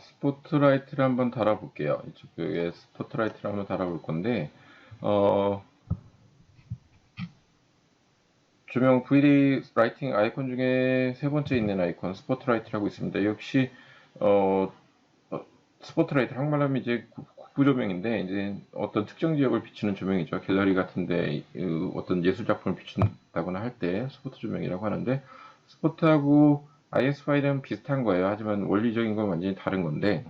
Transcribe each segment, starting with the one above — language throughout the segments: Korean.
스포트라이트를 한번 달아볼게요. 이쪽에 스포트라이트를 한번 달아볼 건데, 어, 조명 VD 라이팅 아이콘 중에 세 번째 있는 아이콘 스포트라이트라고 있습니다. 역시 어, 스포트라이트 한말로 하면 이제 국부 조명인데 이제 어떤 특정 지역을 비추는 조명이죠. 갤러리 같은데 어떤 예술 작품을 비춘다거나 할 때 스포트 조명이라고 하는데 스포트하고 IS 파일은 비슷한 거예요. 하지만 원리적인 건 완전히 다른 건데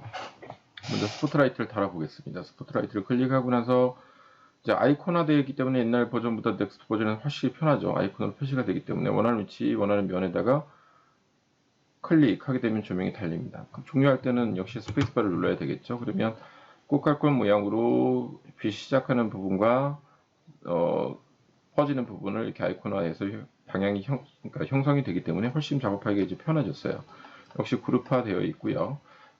먼저 스포트라이트를 달아보겠습니다. 스포트라이트를 클릭하고 나서 이제 아이콘화되어 있기 때문에 옛날 버전보다 넥스트 버전은 훨씬 편하죠. 아이콘으로 표시가 되기 때문에 원하는 위치, 원하는 면에다가 클릭하게 되면 조명이 달립니다. 그럼 종료할 때는 역시 스페이스바를 눌러야 되겠죠. 그러면 꽃갈콘 모양으로 빛이 시작하는 부분과 퍼지는 부분을 이렇게 아이콘화해서 방향이 그러니까 형성이 되기 때문에 훨씬 작업하기가 이제 편해졌어요. 역시 그룹화 되어 있고요.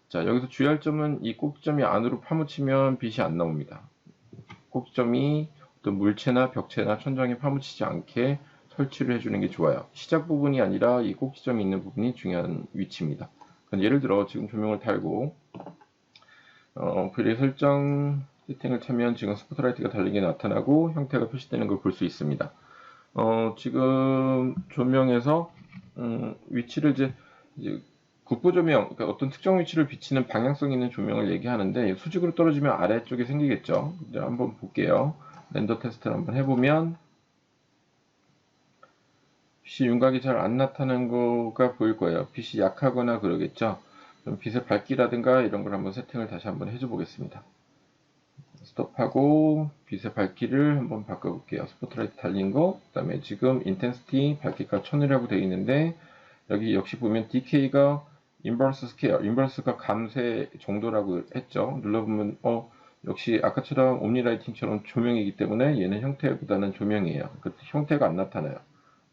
자, 여기서 주의할 점은 이 꼭지점이 안으로 파묻히면 빛이 안 나옵니다. 꼭지점이 어떤 물체나 벽체나 천장에 파묻히지 않게 설치를 해주는 게 좋아요. 시작 부분이 아니라 이 꼭지점이 있는 부분이 중요한 위치입니다. 예를 들어 지금 조명을 달고 브레 설정 세팅을 차면 지금 스포트라이트가 달린 게 나타나고 형태가 표시되는 걸 볼 수 있습니다. 지금 조명에서 위치를 이제 국부 조명, 그러니까 어떤 특정 위치를 비치는 방향성 있는 조명을 얘기하는데 수직으로 떨어지면 아래쪽에 생기겠죠. 이제 한번 볼게요. 렌더 테스트를 한번 해보면 빛이 윤곽이 잘 안 나타나는 거가 보일 거예요. 빛이 약하거나 그러겠죠. 그럼 빛의 밝기라든가 이런 걸 한번 세팅을 다시 한번 해줘 보겠습니다. 스톱하고 빛의 밝기를 한번 바꿔볼게요. 스포트라이트 달린 거, 그 다음에 지금 인텐시티 밝기가 1000이라고 되어 있는데 여기 역시 보면 DK가 인버스 스케어, 인버스가 감쇄 정도라고 했죠. 눌러보면 역시 아까처럼 옴니라이팅처럼 조명이기 때문에 얘는 형태보다는 조명이에요. 그 형태가 안 나타나요.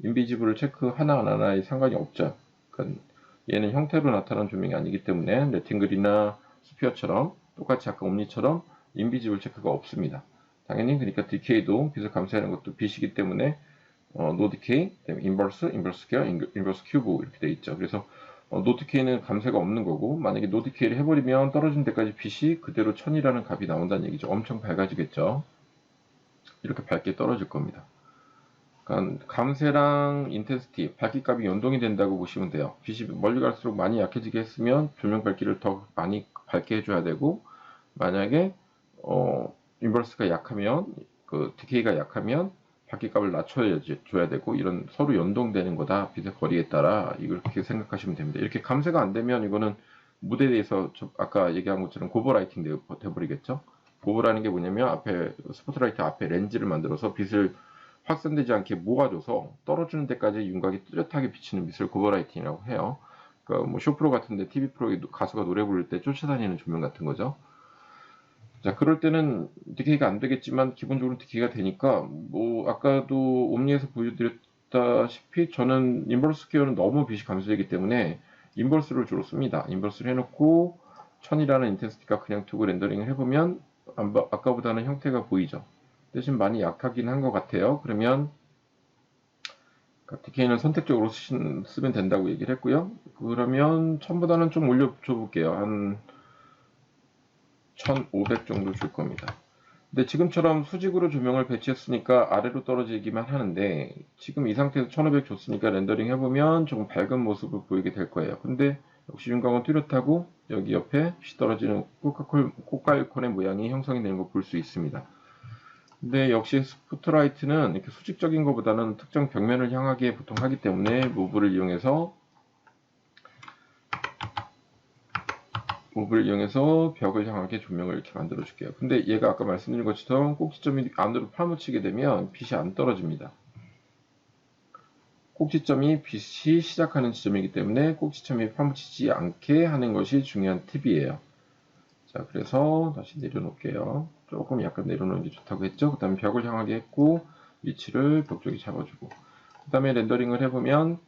인비지블을 체크 하나하나에 상관이 없죠. 그러니까 얘는 형태로 나타나는 조명이 아니기 때문에 레팅글이나 스피어처럼 똑같이 아까 옴니처럼 인비지블 체크가 없습니다. 당연히 그러니까 DK도 빛을 감쇄하는 것도 빛이기 때문에 노 디케이, 인버스, 인버스 스퀘어, 인버스 큐브 이렇게 돼 있죠. 그래서 노 디케이는 감쇄가 없는 거고 만약에 노 디케이를 해버리면 떨어진 데까지 빛이 그대로 1000이라는 값이 나온다는 얘기죠. 엄청 밝아지겠죠. 이렇게 밝게 떨어질 겁니다. 그러니까 감쇄랑 인텐시티, 밝기 값이 연동이 된다고 보시면 돼요. 빛이 멀리 갈수록 많이 약해지게 했으면 조명 밝기를 더 많이 밝게 해줘야 되고 만약에 인버스가 약하면 그 디케이가 약하면 바퀴값을 낮춰줘야 되고 이런 서로 연동되는 거다 빛의 거리에 따라 이렇게 생각하시면 됩니다. 이렇게 감쇄가 안 되면 이거는 무대에 대해서 아까 얘기한 것처럼 고버라이팅 돼버리겠죠. 고버라는 게 뭐냐면 앞에 스포트라이트 앞에 렌즈를 만들어서 빛을 확산되지 않게 모아줘서 떨어지는 데까지 윤곽이 뚜렷하게 비치는 빛을 고버라이팅이라고 해요. 그러니까 뭐 쇼프로 같은데 TV 프로 가수가 노래 부를 때 쫓아다니는 조명 같은 거죠. 자, 그럴 때는 디케이가 안 되겠지만 기본적으로 디케이가 되니까 뭐 아까도 옴니에서 보여드렸다시피 저는 인버스 스퀘어는 너무 빛이 감소되기 때문에 인버스를 주로 씁니다. 인버스를 해놓고 1000이라는 인텐시티가 그냥 두고 렌더링을 해보면 아까보다는 형태가 보이죠. 대신 많이 약하긴 한 것 같아요. 그러면 디케이는 선택적으로 쓰면 된다고 얘기를 했고요. 그러면 1000보다는 좀 올려줘 볼게요. 한 1500 정도 줄 겁니다. 근데 지금처럼 수직으로 조명을 배치했으니까 아래로 떨어지기만 하는데 지금 이 상태에서 1500 줬으니까 렌더링 해보면 조금 밝은 모습을 보이게 될 거예요. 근데 역시 윤곽은 뚜렷하고 여기 옆에 빛이 떨어지는 꽃갈콘의 모양이 형성이 되는 거 볼 수 있습니다. 근데 역시 스포트라이트는 이렇게 수직적인 것보다는 특정 벽면을 향하게 보통 하기 때문에 무브를 이용해서 벽을 향하게 조명을 이렇게 만들어 줄게요. 근데 얘가 아까 말씀드린 것처럼 꼭지점이 안으로 파묻히게 되면 빛이 안 떨어집니다. 꼭지점이 빛이 시작하는 지점이기 때문에 꼭지점이 파묻히지 않게 하는 것이 중요한 팁이에요. 자, 그래서 다시 내려놓을게요. 조금 약간 내려놓는 게 좋다고 했죠. 그 다음에 벽을 향하게 했고 위치를 벽 쪽에 잡아주고 그 다음에 렌더링을 해보면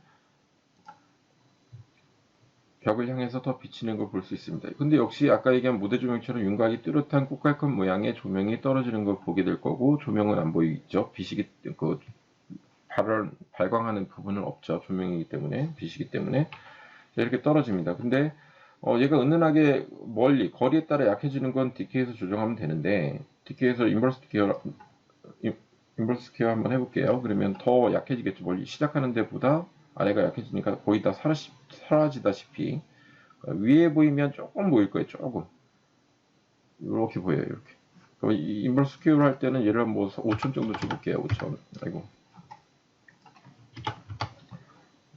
벽을 향해서 더 비치는 걸 볼 수 있습니다. 근데 역시 아까 얘기한 무대 조명처럼 윤곽이 뚜렷한 꽃갈콘 모양의 조명이 떨어지는 걸 보게 될 거고 조명은 안 보이죠. 빛이 그 발광하는 부분은 없죠. 조명이기 때문에 빛이기 때문에 이렇게 떨어집니다. 근데 얘가 은은하게 멀리 거리에 따라 약해지는 건 DK에서 조정하면 되는데 DK에서 인버스 케어 한번 해볼게요. 그러면 더 약해지겠죠. 멀리 시작하는 데보다 아래가 약해지니까 거의 다 사라지다시피 위에 보이면 조금 보일 거예요. 조금 이렇게 보여요. 이렇게. 그럼 이 인버스 케어를 할 때는 얘를 뭐 5천 정도 줘볼게요. 5천. 아이고.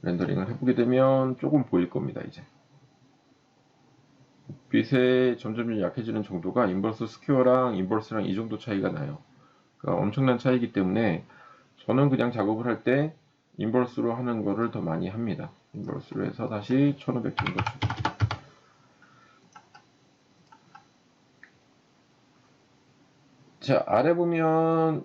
렌더링을 해보게 되면 조금 보일 겁니다. 이제 빛에 점점 약해지는 정도가 인버스 스퀘어랑 인버스랑 이 정도 차이가 나요. 그러니까 엄청난 차이기 때문에 저는 그냥 작업을 할 때 인버스로 하는 거를 더 많이 합니다. 인버스로 해서 다시 1500 정도 주고. 자, 아래 보면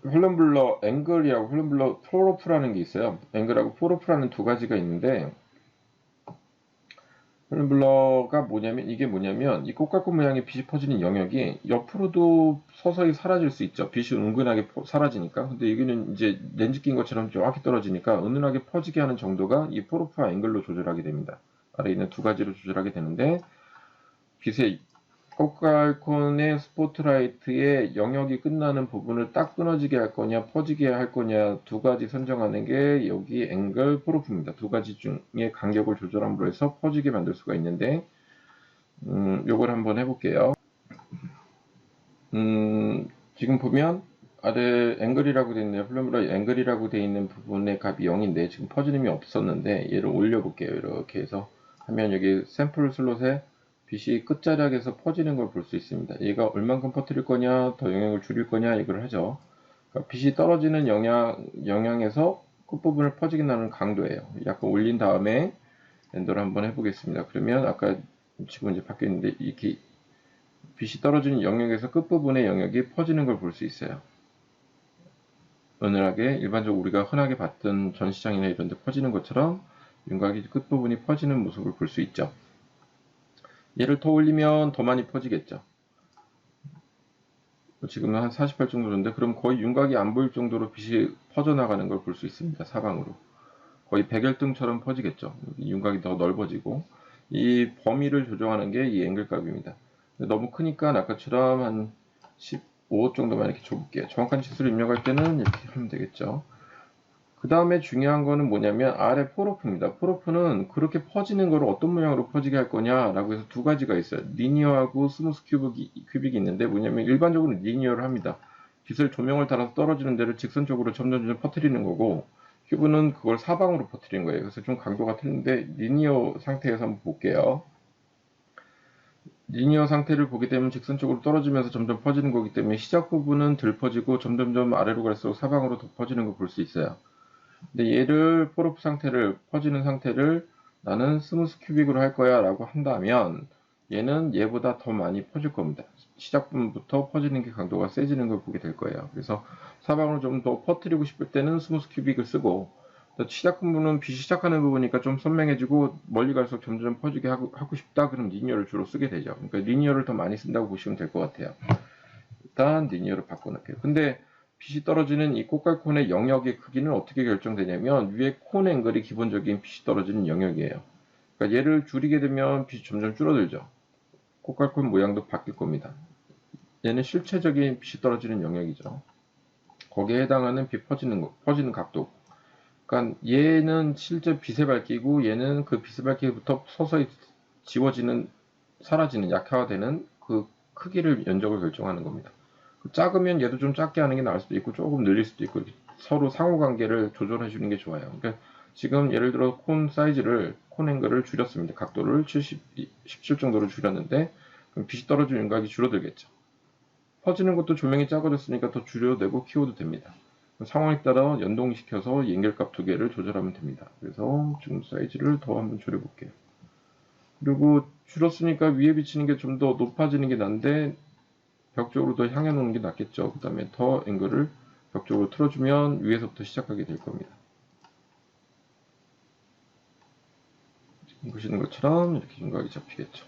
헐른블러 앵글이라고 헐른블러 포로프라는 게 있어요. 앵글하고 포로프라는 두 가지가 있는데 헐른블러가 뭐냐면 이게 뭐냐면 이 꽃갈콘 모양의 빛이 퍼지는 영역이 옆으로도 서서히 사라질 수 있죠. 빛이 은근하게 사라지니까. 근데 여기는 이제 렌즈 낀 것처럼 정확히 떨어지니까 은은하게 퍼지게 하는 정도가 이 포로프와 앵글로 조절하게 됩니다. 아래 있는 두 가지로 조절하게 되는데 빛의 꽃갈콘의 스포트라이트의 영역이 끝나는 부분을 딱 끊어지게 할 거냐 퍼지게 할 거냐 두 가지 선정하는 게 여기 앵글 포로프입니다. 두 가지 중에 간격을 조절함으로 해서 퍼지게 만들 수가 있는데 요걸 한번 해볼게요. 지금 보면 아래 앵글이라고 되어 있네요. 플러무라 앵글이라고 되어 있는 부분의 값이 0인데 지금 퍼지름이 없었는데 얘를 올려볼게요. 이렇게 해서 하면 여기 샘플 슬롯에 빛이 끝자락에서 퍼지는 걸 볼 수 있습니다. 얘가 얼만큼 퍼뜨릴 거냐, 더 영향을 줄일 거냐 이걸 하죠. 그러니까 빛이 떨어지는 영향에서 끝부분을 퍼지게 나는 강도예요. 약간 올린 다음에 렌더를 한번 해보겠습니다. 그러면 아까 지금 이제 바뀌었는데 이렇게 빛이 떨어지는 영역에서 끝부분의 영역이 퍼지는 걸 볼 수 있어요. 은은하게 일반적으로 우리가 흔하게 봤던 전시장이나 이런 데 퍼지는 것처럼 윤곽이 끝부분이 퍼지는 모습을 볼 수 있죠. 얘를 더 올리면 더 많이 퍼지겠죠. 지금은 한 48 정도 줬는데 그럼 거의 윤곽이 안 보일 정도로 빛이 퍼져나가는 걸 볼 수 있습니다. 사방으로. 거의 백열등처럼 퍼지겠죠. 윤곽이 더 넓어지고 이 범위를 조정하는 게 이 앵글 값입니다. 너무 크니까 아까처럼 한 15 정도만 이렇게 줘볼게요. 정확한 치수를 입력할 때는 이렇게 하면 되겠죠. 그 다음에 중요한 거는 뭐냐면 아래 포로프입니다. 포로프는 그렇게 퍼지는 걸 어떤 모양으로 퍼지게 할 거냐라고 해서 두 가지가 있어요. 리니어하고 스무스 큐빅이 있는데 뭐냐면 일반적으로 리니어를 합니다. 빛을 조명을 따라서 떨어지는 데를 직선적으로 점점 퍼뜨리는 거고 큐브는 그걸 사방으로 퍼뜨리는 거예요. 그래서 좀 강도가 틀린데 리니어 상태에서 한번 볼게요. 리니어 상태를 보게 되면 직선적으로 떨어지면서 점점 퍼지는 거기 때문에 시작 부분은 덜 퍼지고 점점점 아래로 갈수록 사방으로 더 퍼지는 걸 볼 수 있어요. 근데 얘를 포로프 상태를 퍼지는 상태를 나는 스무스 큐빅으로 할 거야 라고 한다면 얘는 얘보다 더 많이 퍼질 겁니다. 시작 부분부터 퍼지는 게 강도가 세지는 걸 보게 될 거예요. 그래서 사방으로 좀 더 퍼뜨리고 싶을 때는 스무스 큐빅을 쓰고 시작 부분은 빛이 시작하는 부분이니까 좀 선명해지고 멀리 갈수록 점점 퍼지게 하고 싶다 그럼 리니어를 주로 쓰게 되죠. 그러니까 리니어를 더 많이 쓴다고 보시면 될 것 같아요. 일단 리니어로 바꿔놓을게요. 근데 빛이 떨어지는 이 꽃갈콘의 영역의 크기는 어떻게 결정되냐면 위에 콘 앵글이 기본적인 빛이 떨어지는 영역이에요. 그러니까 얘를 줄이게 되면 빛이 점점 줄어들죠. 꽃갈콘 모양도 바뀔 겁니다. 얘는 실체적인 빛이 떨어지는 영역이죠. 거기에 해당하는 빛 퍼지는 각도. 그러니까 얘는 실제 빛의 밝기고 얘는 그 빛의 밝기부터 서서히 지워지는, 사라지는, 약화되는 그 크기를 면적을 결정하는 겁니다. 작으면 얘도 좀 작게 하는 게 나을 수도 있고 조금 늘릴 수도 있고 서로 상호관계를 조절해 주는 게 좋아요. 그러니까 지금 예를 들어 콘 앵글을 줄였습니다. 각도를 17 정도로 줄였는데 그럼 빛이 떨어지는 윤곽이 줄어들겠죠. 퍼지는 것도 조명이 작아졌으니까 더 줄여도 키워도 됩니다. 상황에 따라 연동시켜서 연결값 두 개를 조절하면 됩니다. 그래서 지금 사이즈를 더 한번 줄여볼게요. 그리고 줄였으니까 위에 비치는 게 좀 더 높아지는 게 난데 벽 쪽으로 더 향해 놓는 게 낫겠죠. 그 다음에 더 앵글을 벽 쪽으로 틀어주면 위에서부터 시작하게 될 겁니다. 지금 보시는 것처럼 이렇게 윤곽이 잡히겠죠.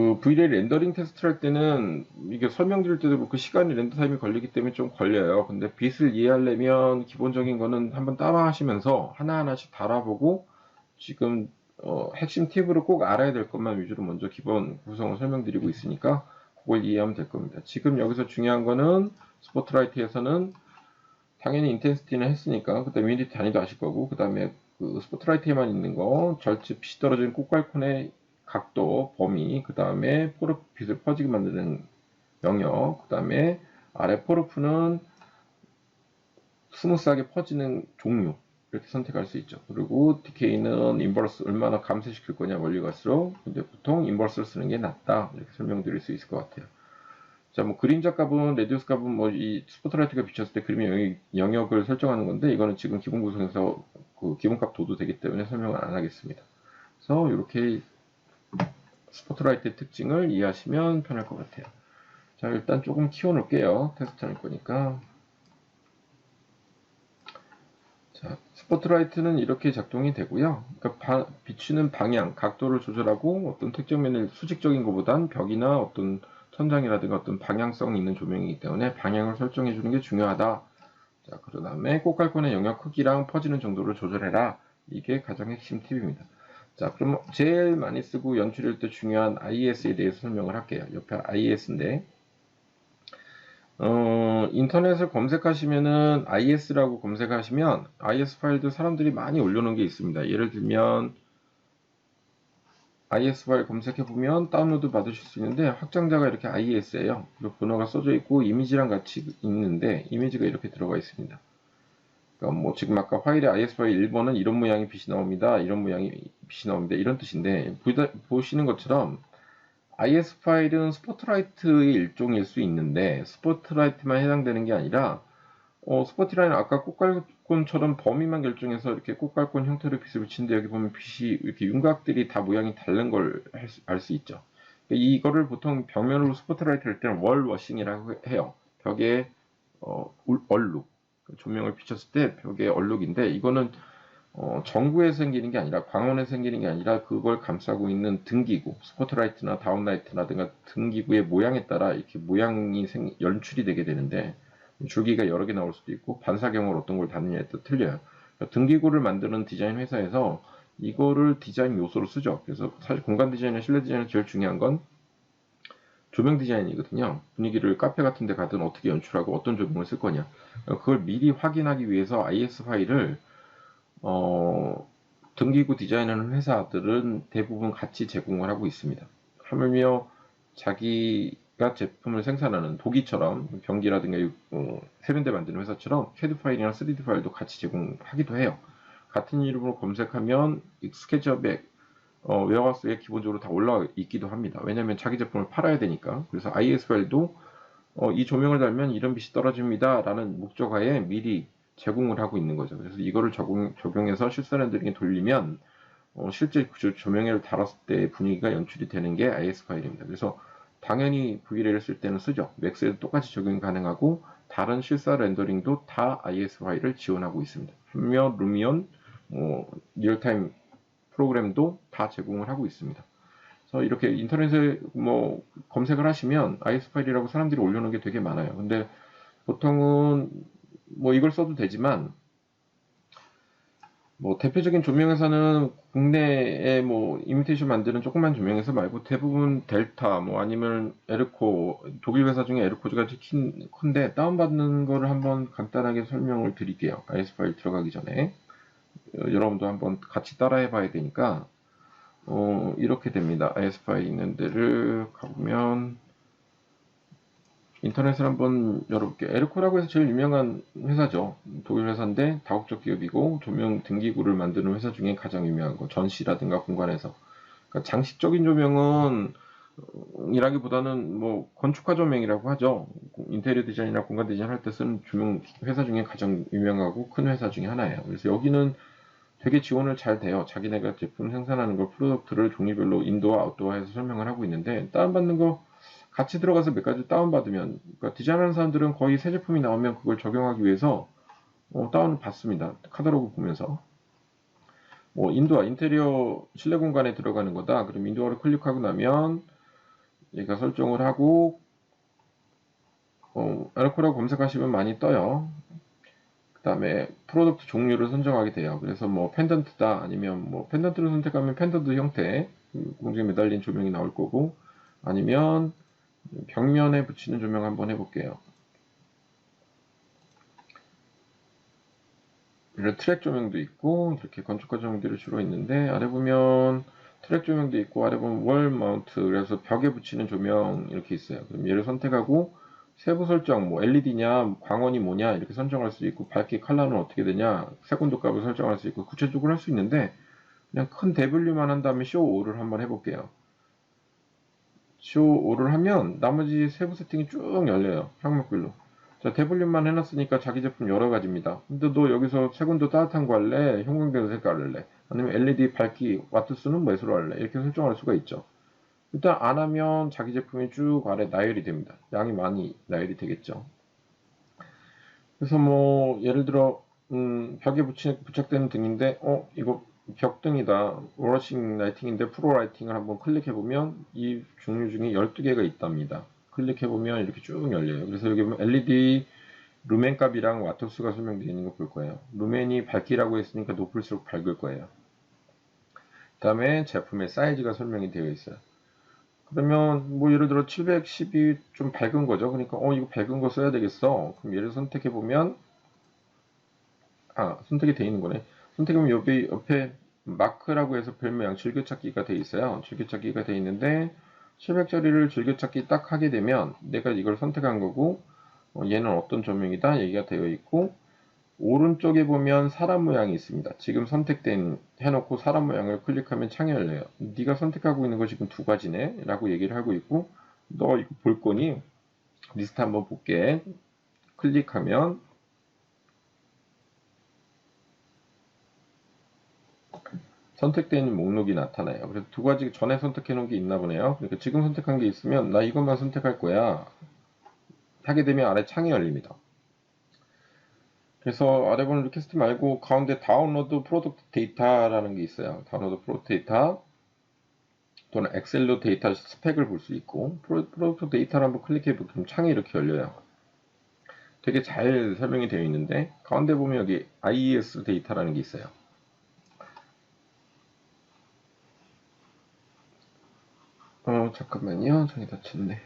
그 VLA 렌더링 테스트를 할 때는 이게 설명드릴 때도 그 시간이 렌더 타임이 걸리기 때문에 좀 걸려요. 근데 빛을 이해하려면 기본적인 거는 한번 따라 하시면서 하나하나씩 달아보고 지금 핵심 팁으로 꼭 알아야 될 것만 위주로 먼저 기본 구성을 설명드리고 있으니까 그걸 이해하면 될 겁니다. 지금 여기서 중요한 거는 스포트라이트에서는 당연히 인텐시티는 했으니까 그다음에 유니티 단위도 아실 거고 그다음에 그 스포트라이트에만 있는 거 절집 빛이 떨어지는 꽃갈콘의 각도, 범위, 그다음에 포르프 빛을 퍼지게 만드는 영역, 그다음에 아래 포르프는 스무스하게 퍼지는 종류 이렇게 선택할 수 있죠. 그리고 디케이는 인버스 얼마나 감쇄시킬 거냐 멀리 갈수록 근데 보통 인버스를 쓰는 게 낫다 이렇게 설명드릴 수 있을 것 같아요. 자, 뭐 그림자 값은 레디우스 값은 뭐 이 스포트라이트가 비쳤을 때 그림의 영역을 설정하는 건데 이거는 지금 기본 구성에서 그 기본값 둬도 되기 때문에 설명을 안 하겠습니다. 그래서 이렇게 스포트라이트의 특징을 이해하시면 편할 것 같아요. 자, 일단 조금 키워놓을게요. 테스트 할 거니까. 자, 스포트라이트는 이렇게 작동이 되고요. 그러니까 비추는 방향, 각도를 조절하고 어떤 특정 면을 수직적인 것보단 벽이나 어떤 천장이라든가 어떤 방향성 있는 조명이기 때문에 방향을 설정해 주는 게 중요하다. 자, 그 다음에 꽃갈콘의 영역 크기랑 퍼지는 정도를 조절해라. 이게 가장 핵심 팁입니다. 자, 그럼 제일 많이 쓰고 연출할 때 중요한 IES에 대해서 설명을 할게요. 옆에 IES인데, 인터넷을 검색하시면은 IS라고 검색하시면 IS 파일도 사람들이 많이 올려놓은 게 있습니다. 예를 들면 IS 파일 검색해보면 다운로드 받으실 수 있는데 확장자가 이렇게 IS예요. 그리고 번호가 써져 있고 이미지랑 같이 있는데 이미지가 이렇게 들어가 있습니다. 그러니까 뭐 지금 아까 파일에 IS 파일 1번은 이런 모양의 빛이 나옵니다. 이런 모양의 빛이 나옵니다. 이런 뜻인데 보시는 것처럼 IS 파일은 스포트라이트의 일종일 수 있는데 스포트라이트만 해당되는 게 아니라 스포트라이트는 아까 꽃갈콘처럼 범위만 결정해서 이렇게 꽃갈콘 형태로 빛을 비치는데 여기 보면 빛이 이렇게 윤곽들이 다 모양이 다른 걸 알 수 있죠. 이거를 보통 벽면으로 스포트라이트를 할 때는 월 워싱이라고 해요. 벽에 얼룩 조명을 비쳤을 때 벽에 얼룩인데 이거는 전구에 생기는 게 아니라 광원에 생기는 게 아니라 그걸 감싸고 있는 등기구, 스포트라이트나 다운라이트라든가 등기구의 모양에 따라 이렇게 모양이 연출이 되게 되는데 줄기가 여러 개 나올 수도 있고 반사경으로 어떤 걸 다느냐에 따라 틀려요. 그러니까 등기구를 만드는 디자인 회사에서 이거를 디자인 요소로 쓰죠. 그래서 사실 공간 디자인이나 실내 디자인은 제일 중요한 건 조명 디자인이거든요. 분위기를 카페 같은 데 가든 어떻게 연출하고 어떤 조명을 쓸 거냐. 그걸 미리 확인하기 위해서 IS 파일을 등기구 디자인하는 회사들은 대부분 같이 제공을 하고 있습니다. 하물며 자기가 제품을 생산하는 도기처럼 변기라든가 세련돼 만드는 회사처럼 CAD 파일이나 3D 파일도 같이 제공하기도 해요. 같은 이름으로 검색하면 스케치업에 웨어하우스에 기본적으로 다 올라와 있기도 합니다. 왜냐하면 자기 제품을 팔아야 되니까. 그래서 IS 파일도 이 조명을 달면 이런 빛이 떨어집니다. 라는 목적하에 미리 제공을 하고 있는 거죠. 그래서 이거를 적용해서 실사 렌더링에 돌리면 실제 조명을 달았을 때 분위기가 연출이 되는 게 IS 파일입니다. 그래서 당연히 VLA를 쓸 때는 쓰죠. 맥스에도 똑같이 적용이 가능하고 다른 실사 렌더링도 다 IS 파일을 지원하고 있습니다. 한며 루미온, 리얼타임 프로그램도 다 제공을 하고 있습니다. 그래서 이렇게 인터넷에 뭐 검색을 하시면 IS 파일이라고 사람들이 올려놓은 게 되게 많아요. 근데 보통은 뭐 이걸 써도 되지만 뭐 대표적인 조명회사는 국내에 뭐 이미테이션 만드는 조그만 조명회사 말고 대부분 델타 뭐 아니면 에르코 독일 회사 중에 에르코즈가 큰데 다운받는 거를 한번 간단하게 설명을 드릴게요. IS 파일 들어가기 전에 여러분도 한번 같이 따라해 봐야 되니까 이렇게 됩니다. IS 파일 있는 데를 가보면 인터넷을 한번 열어볼게요. 에르코라고 해서 제일 유명한 회사죠. 독일 회사인데 다국적 기업이고 조명 등기구를 만드는 회사 중에 가장 유명한 거. 전시라든가 공간에서. 그러니까 장식적인 조명은 이라기보다는 뭐 건축화 조명이라고 하죠. 인테리어 디자인이나 공간 디자인 할 때 쓰는 조명 회사 중에 가장 유명하고 큰 회사 중에 하나예요. 그래서 여기는 되게 지원을 잘 돼요. 자기네가 제품 생산하는 걸 프로덕트를 종류별로 인도어 아웃도어해서 설명을 하고 있는데 다운받는 거 같이 들어가서 몇 가지 다운받으면 그러니까 디자인하는 사람들은 거의 새 제품이 나오면 그걸 적용하기 위해서 다운을 받습니다. 카탈로그 보면서 인도어 인테리어 실내 공간에 들어가는 거다. 그럼 인도어를 클릭하고 나면 얘가 설정을 하고 에러코라고 검색하시면 많이 떠요. 그 다음에 프로덕트 종류를 선정하게 돼요. 그래서 뭐 펜던트다 아니면 뭐 펜던트를 선택하면 펜던트 형태 공중에 매달린 조명이 나올 거고, 아니면 벽면에 붙이는 조명 한번 해볼게요. 이런 트랙 조명도 있고 이렇게 건축가 조명들이 주로 있는데, 아래 보면 트랙 조명도 있고 아래 보면 월 마운트, 그래서 벽에 붙이는 조명 이렇게 있어요. 그럼 얘를 선택하고 세부 설정, 뭐 LED냐 광원이 뭐냐 이렇게 선정할 수 있고, 밝기 컬러는 어떻게 되냐 색온도 값을 설정할 수 있고 구체적으로 할 수 있는데, 그냥 큰 대분류만 한 다음에 쇼 5를 한번 해볼게요. 쇼 5를 하면 나머지 세부 세팅이 쭉 열려요. 항목별로. 자, 대볼륨만 해놨으니까 자기 제품 여러 가지입니다. 근데 너 여기서 색온도 따뜻한 거 할래? 형광등 색깔 할래? 아니면 LED 밝기, 와트 수는 몇으로 할래? 이렇게 설정할 수가 있죠. 일단 안 하면 자기 제품이 쭉 아래 나열이 됩니다. 양이 많이 나열이 되겠죠. 그래서 뭐 예를 들어 벽에 부착되는 등인데 이거 벽등이다. 워러싱 라이팅인데 프로 라이팅을 한번 클릭해보면 이 종류 중에 12개가 있답니다. 클릭해보면 이렇게 쭉 열려요. 그래서 여기 보면 LED 루멘 값이랑 와트수가 설명되어 있는 거 볼 거예요. 루멘이 밝기라고 했으니까 높을수록 밝을 거예요. 그 다음에 제품의 사이즈가 설명이 되어 있어요. 그러면 뭐 예를 들어 710이 좀 밝은 거죠. 그러니까 이거 밝은 거 써야 되겠어. 그럼 얘를 선택해 보면 선택이 되어 있는 거네. 선택하면 여기 옆에 마크라고 해서 별 모양 즐겨찾기가 되어 있어요. 즐겨찾기가 되어 있는데 700짜리를 즐겨찾기 딱 하게 되면 내가 이걸 선택한 거고, 얘는 어떤 조명이다 얘기가 되어 있고, 오른쪽에 보면 사람 모양이 있습니다. 지금 선택된 해놓고 사람 모양을 클릭하면 창이 열려요. 네가 선택하고 있는 거 지금 두 가지네 라고 얘기를 하고 있고, 너 이거 볼 거니? 리스트 한번 볼게. 클릭하면 선택되어 있는 목록이 나타나요. 그래서 두 가지 전에 선택해 놓은 게 있나 보네요. 그러니까 지금 선택한 게 있으면 나 이것만 선택할 거야 하게 되면 아래 창이 열립니다. 그래서 아래 보는 리퀘스트 말고 가운데 다운로드 프로덕트 데이터라는 게 있어요. 다운로드 프로덕트 데이터 또는 엑셀로 데이터 스펙을 볼 수 있고, 프로덕트 데이터를 한번 클릭해 보면 창이 이렇게 열려요. 되게 잘 설명이 되어 있는데 가운데 보면 여기 IES 데이터라는 게 있어요. 잠깐만요. 전이 닫혔네.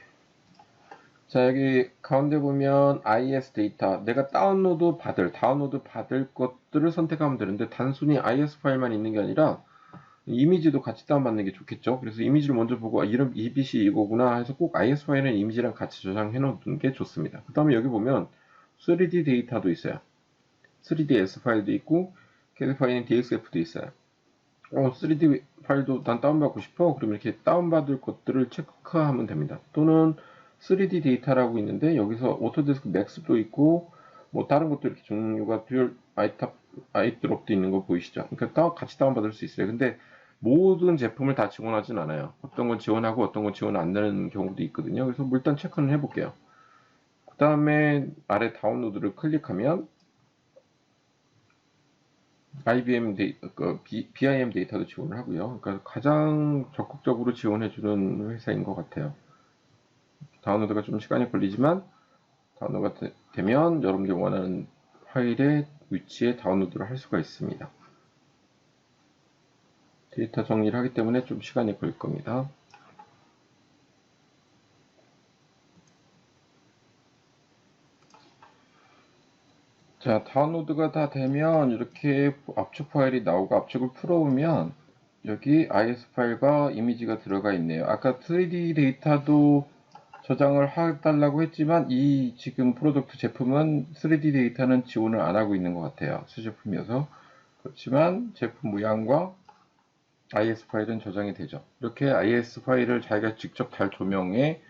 자, 여기 가운데 보면 IS 데이터, 내가 다운로드 받을 것들을 선택하면 되는데, 단순히 IS 파일만 있는 게 아니라 이미지도 같이 다운받는 게 좋겠죠. 그래서 이미지를 먼저 보고 이름 EBC 이거구나 해서 꼭 IS 파일은 이미지랑 같이 저장해 놓는 게 좋습니다. 그 다음에 여기 보면 3D 데이터도 있어요. 3D S 파일도 있고 CAD 파일인 DXF도 있어요. 3D 파일도 난 다운받고 싶어. 그러면 이렇게 다운받을 것들을 체크하면 됩니다. 또는 3D 데이터라고 있는데 여기서 오토데스크 맥스도 있고 뭐 다른 것도 이렇게 종류가 듀얼 아이드롭도 있는 거 보이시죠? 그러니까 같이 다운받을 수 있어요. 근데 모든 제품을 다 지원하진 않아요. 어떤 건 지원하고 어떤 건 지원 안 되는 경우도 있거든요. 그래서 뭐 일단 체크는 해볼게요. 그 다음에 아래 다운로드를 클릭하면 IBM BIM 데이터도 지원을 하고요. 그러니까 가장 적극적으로 지원해주는 회사인 것 같아요. 다운로드가 좀 시간이 걸리지만 다운로드가 되면 여러분들이 원하는 파일의 위치에 다운로드를 할 수가 있습니다. 데이터 정리를 하기 때문에 좀 시간이 걸릴 겁니다. 자, 다운로드가 다 되면 이렇게 압축 파일이 나오고 압축을 풀어오면 여기 IS 파일과 이미지가 들어가 있네요. 아까 3D 데이터도 저장을 해달라고 했지만 이 지금 프로덕트 제품은 3D 데이터는 지원을 안 하고 있는 것 같아요. 수제품이어서. 그렇지만 제품 모양과 IS 파일은 저장이 되죠. 이렇게 IS 파일을 자기가 직접 달 조명에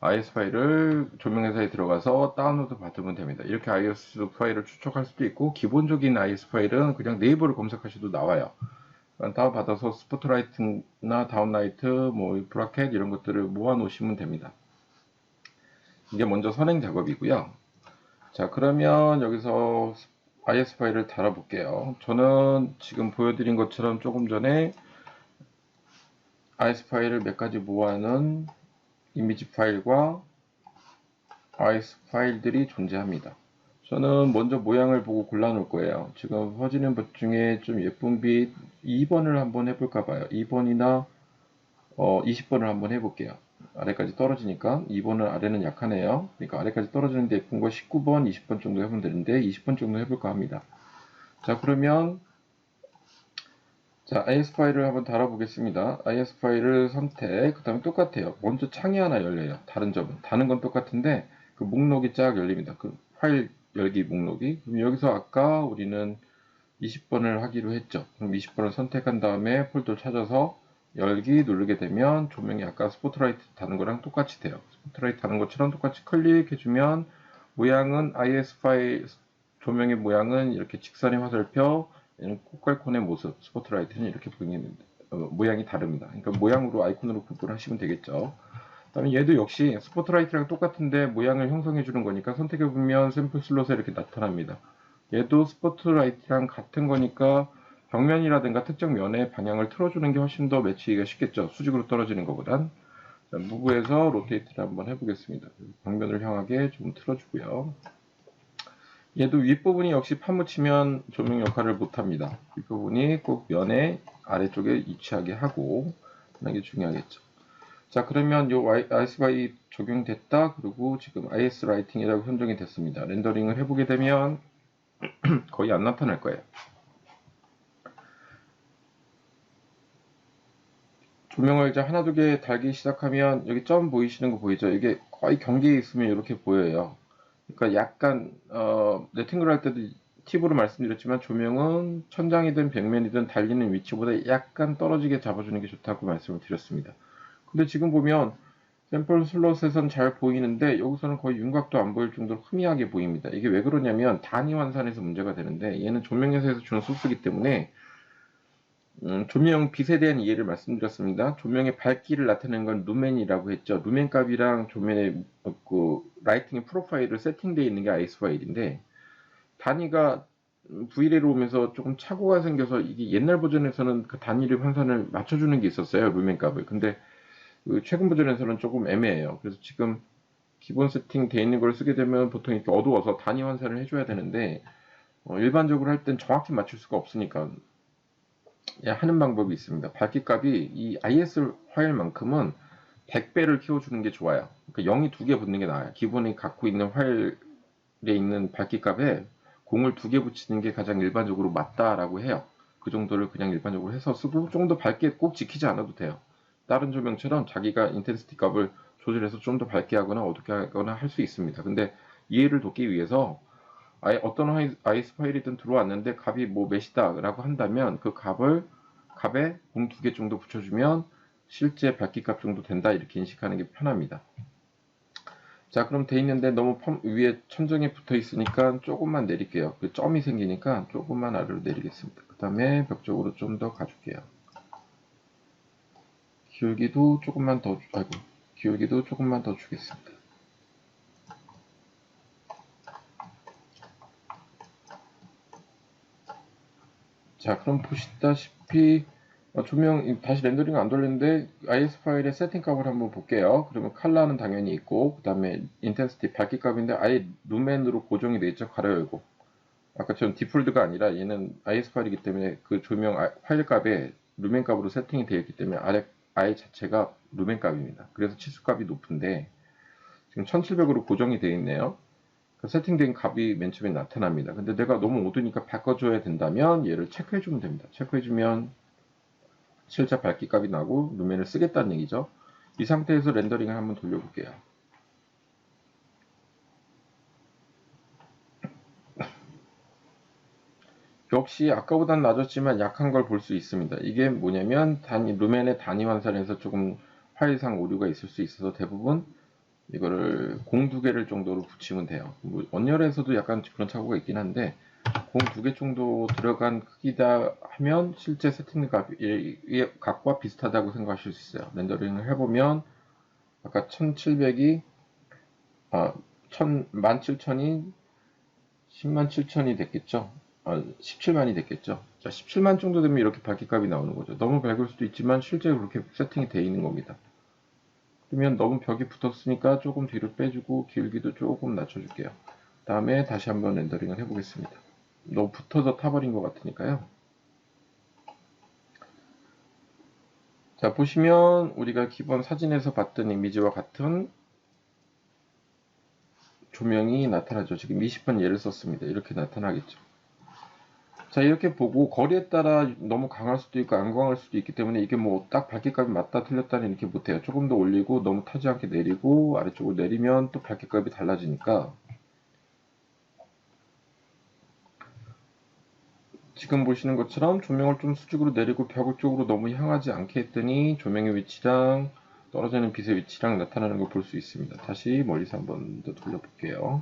IS 파일을 조명회사에 들어가서 다운로드 받으면 됩니다. 이렇게 IS 파일을 추적할 수도 있고, 기본적인 IS 파일은 그냥 네이버를 검색하셔도 나와요. 다운받아서 스포트라이트나 다운라이트, 뭐 브라켓 이런 것들을 모아 놓으시면 됩니다. 이게 먼저 선행 작업이고요. 자, 그러면 여기서 IS 파일을 달아볼게요. 저는 지금 보여드린 것처럼 조금 전에 IS 파일을 몇 가지 모아놓은 이미지 파일과 IS 파일들이 존재합니다. 저는 먼저 모양을 보고 골라 놓을 거예요. 지금 퍼지는 것 중에 좀 예쁜 빛 2번을 한번 해볼까 봐요. 2번이나 20번을 한번 해볼게요. 아래까지 떨어지니까 2번은 아래는 약하네요. 그러니까 아래까지 떨어지는데 예쁜 거 19번, 20번 정도 해보면 되는데 20번 정도 해볼까 합니다. 자, 그러면 자, IS 파일을 한번 달아보겠습니다. IS 파일을 선택, 그 다음에 똑같아요. 먼저 창이 하나 열려요. 다른 점은. 다는 건 똑같은데 그 목록이 쫙 열립니다. 그 파일 열기 목록이. 그럼 여기서 아까 우리는 20번을 하기로 했죠. 그럼 20번을 선택한 다음에 폴더를 찾아서 열기 누르게 되면 조명이 아까 스포트라이트 다는 거랑 똑같이 돼요. 스포트라이트 다는 것처럼 똑같이 클릭해주면 모양은 IS 파일 조명의 모양은 이렇게 직선의 화살표, 얘는 꽃갈콘의 모습, 스포트라이트는 이렇게 보이는 모양이 다릅니다. 그러니까 모양으로 아이콘으로 구분을 하시면 되겠죠. 그다음에 얘도 역시 스포트라이트랑 똑같은데 모양을 형성해 주는 거니까 선택해 보면 샘플 슬롯에 이렇게 나타납니다. 얘도 스포트라이트랑 같은 거니까 벽면이라든가 특정 면의 방향을 틀어주는 게 훨씬 더 매치기가 쉽겠죠. 수직으로 떨어지는 것보단. 자, 무브에서 로테이트를 한번 해보겠습니다. 벽면을 향하게 좀 틀어주고요. 얘도 윗부분이 역시 파묻히면 조명 역할을 못합니다. 윗부분이 꼭 면의 아래쪽에 위치하게 하고 하는 게 중요하겠죠. 자, 그러면 요 ISY 적용됐다. 그리고 지금 IS 라이팅이라고 선정이 됐습니다. 렌더링을 해보게 되면 거의 안 나타날 거예요. 조명을 이제 하나 두 개 달기 시작하면 여기 점 보이시는 거 보이죠? 이게 거의 경계에 있으면 이렇게 보여요. 그러니까 약간 레팅글 할 때도 팁으로 말씀드렸지만 조명은 천장이든 벽면이든 달리는 위치보다 약간 떨어지게 잡아주는 게 좋다고 말씀을 드렸습니다. 근데 지금 보면 샘플 슬롯에선 잘 보이는데 여기서는 거의 윤곽도 안 보일 정도로 흐미하게 보입니다. 이게 왜 그러냐면 단위 환산에서 문제가 되는데 얘는 조명에서 주는 소스이기 때문에 조명 빛에 대한 이해를 말씀드렸습니다. 조명의 밝기를 나타내는 건 루멘이라고 했죠. 루멘 값이랑 조명의 그 라이팅의 프로파일을 세팅되어 있는 게 IS 파일인데 단위가 V레로 오면서 조금 착오가 생겨서 이게 옛날 버전에서는 그 단위를 환산을 맞춰주는 게 있었어요. 루멘 값을. 근데 그 최근 버전에서는 조금 애매해요. 그래서 지금 기본 세팅 되어 있는 걸 쓰게 되면 보통 이렇게 어두워서 단위 환산을 해줘야 되는데 일반적으로 할 땐 정확히 맞출 수가 없으니까 하는 방법이 있습니다. 밝기 값이 이 IS 파일만큼은 100배를 키워주는 게 좋아요. 그러니까 0이 2개 붙는 게 나아요. 기본이 갖고 있는 파일에 있는 밝기 값에 0을 2개 붙이는 게 가장 일반적으로 맞다라고 해요. 그 정도를 그냥 일반적으로 해서 쓰고 좀 더 밝게 꼭 지키지 않아도 돼요. 다른 조명처럼 자기가 인텐시티 값을 조절해서 좀 더 밝게 하거나 어둡게 하거나 할 수 있습니다. 근데 이해를 돕기 위해서 아예 어떤 IS 파일이든 들어왔는데 값이 뭐 몇이다라고 한다면 그 값에 공 2개 정도 붙여주면 실제 밝기 값 정도 된다 이렇게 인식하는 게 편합니다. 자, 그럼 돼 있는데 너무 위에 천정에 붙어 있으니까 조금만 내릴게요. 그 점이 생기니까 조금만 아래로 내리겠습니다. 그 다음에 벽 쪽으로 좀 더 가줄게요. 기울기도 조금만 더, 기울기도 조금만 더 주겠습니다. 자, 그럼 보시다시피 조명 다시 렌더링 안 돌리는데 IS 파일의 세팅 값을 한번 볼게요. 그러면 컬러는 당연히 있고 그 다음에 인텐시티 밝기 값인데 아예 루멘으로 고정이 되어 있죠. 가로 열고 아까처럼 디폴드가 아니라 얘는 IS 파일이기 때문에 그 조명 파일 값에 루멘 값으로 세팅이 되어 있기 때문에 아예 자체가 루멘 값입니다. 그래서 치수 값이 높은데 지금 1700으로 고정이 되어 있네요. 세팅된 값이 맨 처음에 나타납니다. 근데 내가 너무 어두우니까 바꿔줘야 된다면 얘를 체크해주면 됩니다. 체크해주면 실제 밝기 값이 나고 루멘을 쓰겠다는 얘기죠. 이 상태에서 렌더링을 한번 돌려볼게요. 역시 아까보단 낮았지만 약한 걸 볼 수 있습니다. 이게 뭐냐면 루멘의 단위 환산에서 조금 파일상 오류가 있을 수 있어서 대부분 이거를 공 2개를 정도로 붙이면 돼요. 뭐 원열에서도 약간 그런 착오가 있긴 한데 공 2개 정도 들어간 크기다 하면 실제 세팅 값과 비슷하다고 생각하실 수 있어요. 렌더링을 해보면 아까 1700이 17,000이 107,000이 됐겠죠. 17만이 됐겠죠. 자, 17만 정도 되면 이렇게 밝기값이 나오는 거죠. 너무 밝을 수도 있지만 실제로 그렇게 세팅이 되어 있는 겁니다. 그러면 너무 벽이 붙었으니까 조금 뒤로 빼주고 길기도 조금 낮춰줄게요. 다음에 다시 한번 렌더링을 해보겠습니다. 너무 붙어서 타버린 것 같으니까요. 자, 보시면 우리가 기본 사진에서 봤던 이미지와 같은 조명이 나타나죠. 지금 20번 예를 썼습니다. 이렇게 나타나겠죠. 자, 이렇게 보고 거리에 따라 너무 강할 수도 있고 안 강할 수도 있기 때문에 이게 뭐 딱 밝기값이 맞다 틀렸다는 이렇게 못해요. 조금 더 올리고 너무 타지 않게 내리고 아래쪽으로 내리면 또 밝기값이 달라지니까 지금 보시는 것처럼 조명을 좀 수직으로 내리고 벽 쪽으로 너무 향하지 않게 했더니 조명의 위치랑 떨어지는 빛의 위치랑 나타나는 걸 볼 수 있습니다. 다시 멀리서 한번 더 돌려볼게요.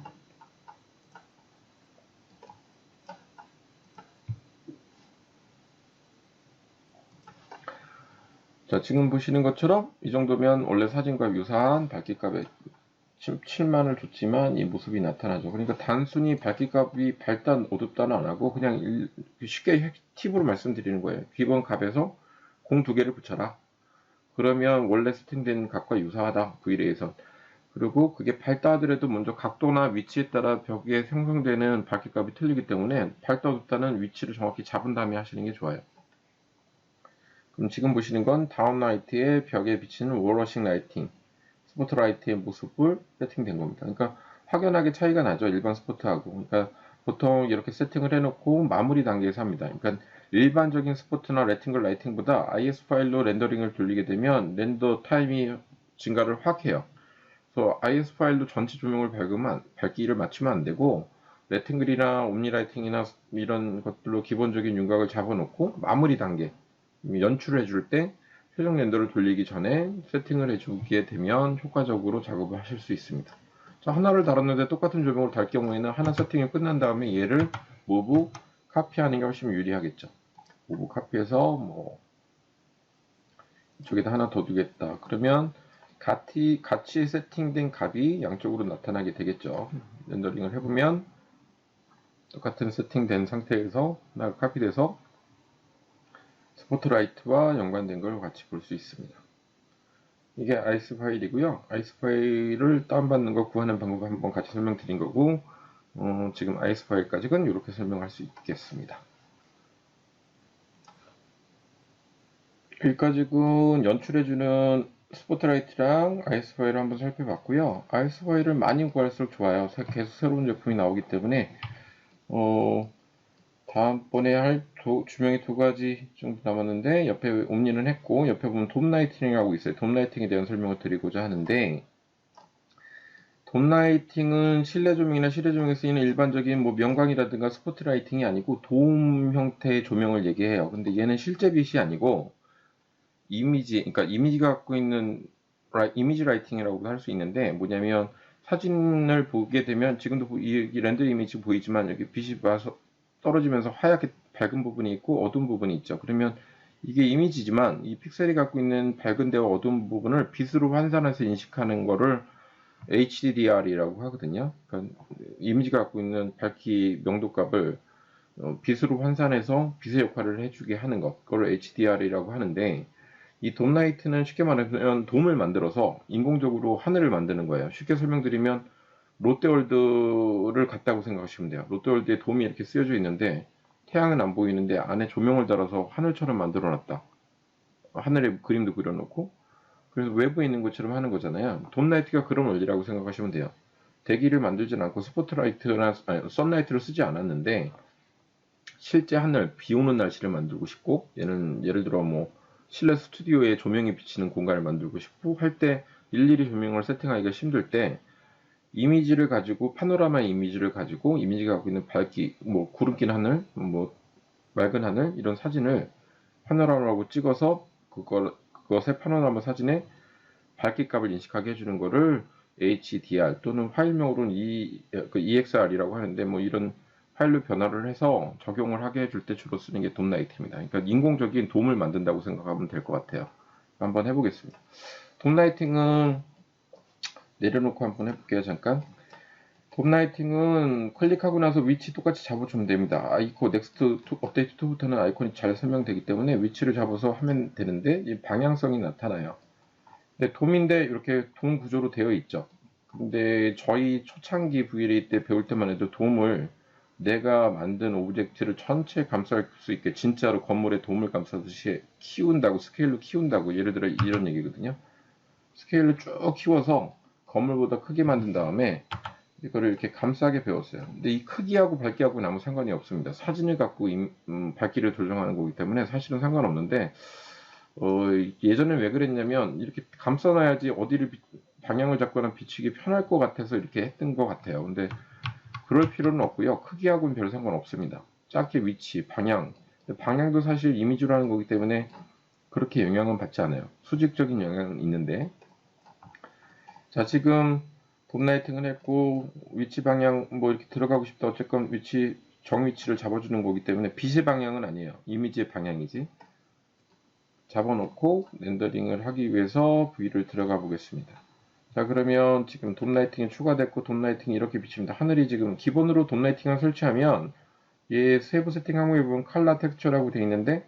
자, 지금 보시는 것처럼 이 정도면 원래 사진과 유사한 밝기값에 칠만을 줬지만 이 모습이 나타나죠. 그러니까 단순히 밝기값이 밝다 어둡다는 안 하고 그냥 쉽게 팁으로 말씀드리는 거예요. 기본 값에서 공 두 개를 붙여라. 그러면 원래 세팅된 값과 유사하다. V레이에서. 그리고 그게 밝다 하더라도 먼저 각도나 위치에 따라 벽에 생성되는 밝기값이 틀리기 때문에 밝다 어둡다는 위치를 정확히 잡은 다음에 하시는 게 좋아요. 그럼 지금 보시는 건 다운라이트의 벽에 비치는 워러싱 라이팅, 스포트라이트의 모습을 세팅된 겁니다. 그러니까 확연하게 차이가 나죠. 일반 스포트하고. 그러니까 보통 이렇게 세팅을 해놓고 마무리 단계에서 합니다. 그러니까 일반적인 스포트나 레팅글 라이팅보다 IS 파일로 렌더링을 돌리게 되면 렌더 타임이 증가를 확 해요. 그래서 IS 파일로 전체 조명을 밝으면 밝기를 맞추면 안 되고 레팅글이나 옴니라이팅이나 이런 것들로 기본적인 윤곽을 잡아놓고 마무리 단계 연출을 해줄 때 최종 렌더를 돌리기 전에 세팅을 해주게 되면 효과적으로 작업을 하실 수 있습니다. 자, 하나를 달았는데 똑같은 조명을 달 경우에는 하나 세팅이 끝난 다음에 얘를 무브 카피하는 게 훨씬 유리하겠죠. 무브 카피해서 뭐 이쪽에다 하나 더 두겠다. 그러면 같이 세팅된 값이 양쪽으로 나타나게 되겠죠. 렌더링을 해보면 똑같은 세팅된 상태에서 하나가 카피돼서 스포트라이트와 연관된 걸 같이 볼 수 있습니다. 이게 IS 파일이고요. IS 파일을 다운받는 거 구하는 방법 한번 같이 설명드린 거고 지금 IS 파일까지는 이렇게 설명할 수 있겠습니다. 여기까지는 연출해주는 스포트라이트랑 IS 파일을 한번 살펴봤고요. IS 파일을 많이 구할수록 좋아요. 계속 새로운 제품이 나오기 때문에 다음번에 할 조명이 두 가지 정도 남았는데 옆에 옴니는 했고 옆에 보면 돔 라이팅이라고 있어요. 돔 라이팅에 대한 설명을 드리고자 하는데 돔 라이팅은 실내 조명이나 실외 조명에 쓰이는 일반적인 뭐 명광이라든가 스포트 라이팅이 아니고 돔 형태의 조명을 얘기해요. 근데 얘는 실제 빛이 아니고 그러니까 이미지가 갖고 있는 이미지 라이팅이라고도 할 수 있는데 뭐냐면 사진을 보게 되면 지금도 이 렌더 이미지 보이지만 여기 빛이 와서 떨어지면서 하얗게 밝은 부분이 있고 어두운 부분이 있죠. 그러면 이게 이미지지만 이 픽셀이 갖고 있는 밝은 데와 어두운 부분을 빛으로 환산해서 인식하는 거를 HDR이라고 하거든요. 그러니까 이미지가 갖고 있는 밝기 명도값을 빛으로 환산해서 빛의 역할을 해주게 하는 것, 그걸 HDR이라고 하는데 이 돔라이트는 쉽게 말하면 돔을 만들어서 인공적으로 하늘을 만드는 거예요. 쉽게 설명드리면 롯데월드를 같다고 생각하시면 돼요. 롯데월드에 돔이 이렇게 쓰여져 있는데 태양은 안 보이는데 안에 조명을 달아서 하늘처럼 만들어 놨다. 하늘에 그림도 그려놓고 그래서 외부에 있는 것처럼 하는 거잖아요. 돔라이트가 그런 원리라고 생각하시면 돼요. 대기를 만들진 않고 스포트라이트나 선라이트를 쓰지 않았는데 실제 하늘, 비 오는 날씨를 만들고 싶고 얘는 예를 들어 뭐 실내 스튜디오에 조명이 비치는 공간을 만들고 싶고 할 때 일일이 조명을 세팅하기가 힘들 때 이미지를 가지고 파노라마 이미지를 가지고 이미지가 갖고 있는 밝기, 뭐 구름 낀 하늘, 뭐 맑은 하늘 이런 사진을 파노라마라고 찍어서 그것의 파노라마 사진에 밝기 값을 인식하게 해주는 거를 HDR 또는 파일명으로는 EXR이라고 하는데 뭐 이런 파일로 변화를 해서 적용을 하게 해줄 때 주로 쓰는 게 돔라이트입니다. 그러니까 인공적인 돔을 만든다고 생각하면 될 것 같아요. 한번 해보겠습니다. 돔라이팅은 내려놓고 한번 해볼게요. 잠깐. 돔라이팅은 클릭하고 나서 위치 똑같이 잡아주면 됩니다. 아이콘 넥스트 업데이트 2부터는 아이콘이 잘 설명되기 때문에 위치를 잡아서 하면 되는데 이 방향성이 나타나요. 근데 돔인데 이렇게 돔 구조로 되어 있죠. 근데 저희 초창기 VLA 때 배울 때만 해도 돔을 내가 만든 오브젝트를 전체 감쌀 수 있게 진짜로 건물의 돔을 감싸듯이 키운다고, 스케일로 키운다고, 예를 들어 이런 얘기거든요. 스케일을 쭉 키워서 건물보다 크게 만든 다음에 이거를 이렇게 감싸게 배웠어요. 근데 이 크기하고 밝기하고는 아무 상관이 없습니다. 사진을 갖고 밝기를 조정하는 거기 때문에 사실은 상관없는데, 예전에 왜 그랬냐면 이렇게 감싸놔야지 어디를 방향을 잡거나 비추기 편할 것 같아서 이렇게 했던 것 같아요. 근데 그럴 필요는 없고요. 크기하고는 별 상관없습니다. 작게 위치, 방향. 방향도 사실 이미지로 하는 거기 때문에 그렇게 영향은 받지 않아요. 수직적인 영향은 있는데. 자, 지금 돔 라이팅을 했고 위치 방향 뭐 이렇게 들어가고 싶다. 어쨌건 위치 정위치를 잡아주는 거기 때문에 빛의 방향은 아니에요. 이미지의 방향이지. 잡아놓고 렌더링을 하기 위해서 V를 들어가 보겠습니다. 자, 그러면 지금 돔 라이팅이 추가됐고 돔 라이팅이 이렇게 비칩니다. 하늘이 지금 기본으로 돔 라이팅을 설치하면 얘 세부 세팅 항목에 보면 컬러 텍스처라고 되어 있는데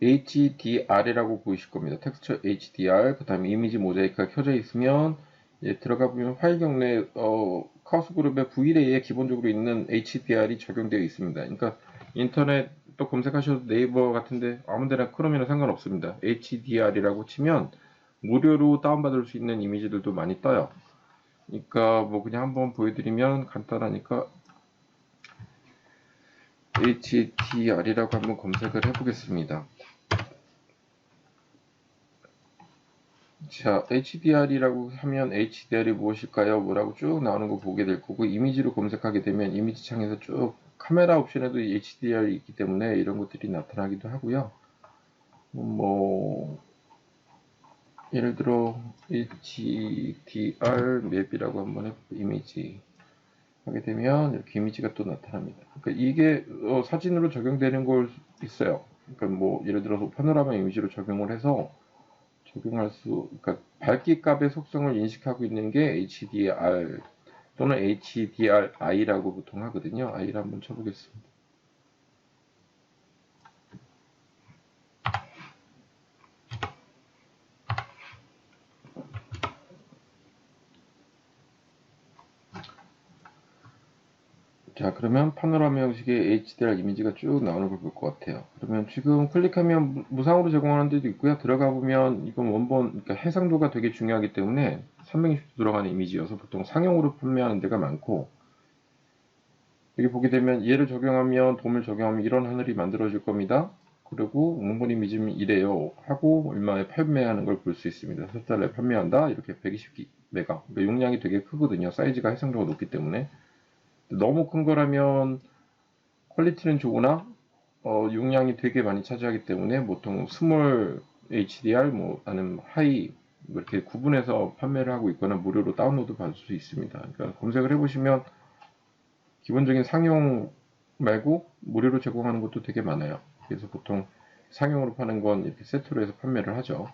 HDR이라고 보이실 겁니다. 텍스처 HDR, 그 다음에 이미지 모자이크가 켜져 있으면 들어가 보면 파일 경로에 카우스 그룹의 VLA에 기본적으로 있는 HDR이 적용되어 있습니다. 그러니까 인터넷 또 검색하셔도 네이버 같은데 아무데나 크롬이나 상관없습니다. HDR이라고 치면 무료로 다운받을 수 있는 이미지들도 많이 떠요. 그러니까 뭐 그냥 한번 보여드리면 간단하니까 HDR이라고 한번 검색을 해보겠습니다. 자, HDR이라고 하면 HDR이 무엇일까요? 뭐라고 쭉 나오는 거 보게 될 거고, 이미지로 검색하게 되면 이미지 창에서 쭉 카메라 옵션에도 HDR이 있기 때문에 이런 것들이 나타나기도 하고요. 뭐 예를 들어 HDR 맵이라고 한번 해보고 이미지 하게 되면 이렇게 이미지가 또 나타납니다. 그러니까 이게 사진으로 적용되는 걸 있어요. 그러니까 뭐 예를 들어서 파노라마 이미지로 적용을 해서 그러니까 밝기 값의 속성을 인식하고 있는 게 HDR 또는 HDRI라고 보통 하거든요. I를 한번 쳐보겠습니다. 자, 그러면 파노라마 형식의 HDR 이미지가 쭉 나오는 걸 볼 것 같아요. 그러면 지금 클릭하면 무상으로 제공하는 데도 있고요. 들어가 보면 이건 원본, 그러니까 해상도가 되게 중요하기 때문에 360도 들어가는 이미지여서 보통 상용으로 판매하는 데가 많고, 여기 보게 되면 얘를 적용하면 돔을 적용하면 이런 하늘이 만들어질 겁니다. 그리고 원본 이미지는 이래요 하고 얼마에 판매하는 걸 볼 수 있습니다. 4달러에 판매한다 이렇게 120메가, 그러니까 용량이 되게 크거든요. 사이즈가 해상도가 높기 때문에. 너무 큰 거라면 퀄리티는 좋으나 용량이 되게 많이 차지하기 때문에 보통 스몰 HDR 뭐 아니면 하이 뭐 이렇게 구분해서 판매를 하고 있거나 무료로 다운로드 받을 수 있습니다. 그러니까 검색을 해보시면 기본적인 상용 말고 무료로 제공하는 것도 되게 많아요. 그래서 보통 상용으로 파는 건 이렇게 세트로 해서 판매를 하죠.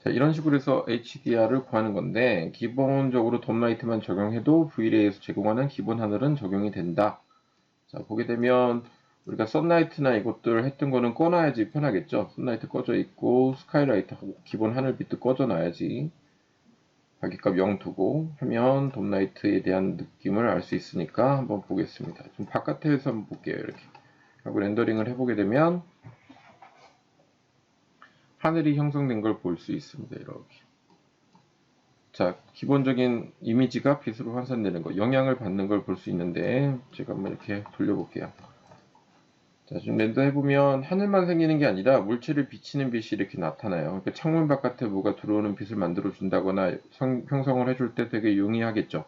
자, 이런 식으로 해서 HDR을 구하는 건데 기본적으로 돔라이트만 적용해도 VLA에서 제공하는 기본 하늘은 적용이 된다. 자, 보게 되면 우리가 선라이트나 이것들 했던 거는 꺼놔야지 편하겠죠. 선라이트 꺼져 있고 스카이라이트하고 기본 하늘빛도 꺼져 놔야지 밝기값 0 두고 하면 돔라이트에 대한 느낌을 알 수 있으니까 한번 보겠습니다. 좀 바깥에서 한번 볼게요. 이렇게 하고 렌더링을 해보게 되면 하늘이 형성된 걸 볼 수 있습니다. 이렇게. 자, 기본적인 이미지가 빛으로 환산되는 거, 영향을 받는 걸 볼 수 있는데 제가 한번 이렇게 돌려볼게요. 자, 지금 렌더 해보면 하늘만 생기는 게 아니라 물체를 비치는 빛이 이렇게 나타나요. 그러니까 창문 바깥에 뭐가 들어오는 빛을 만들어 준다거나 형성을 해줄 때 되게 용이하겠죠.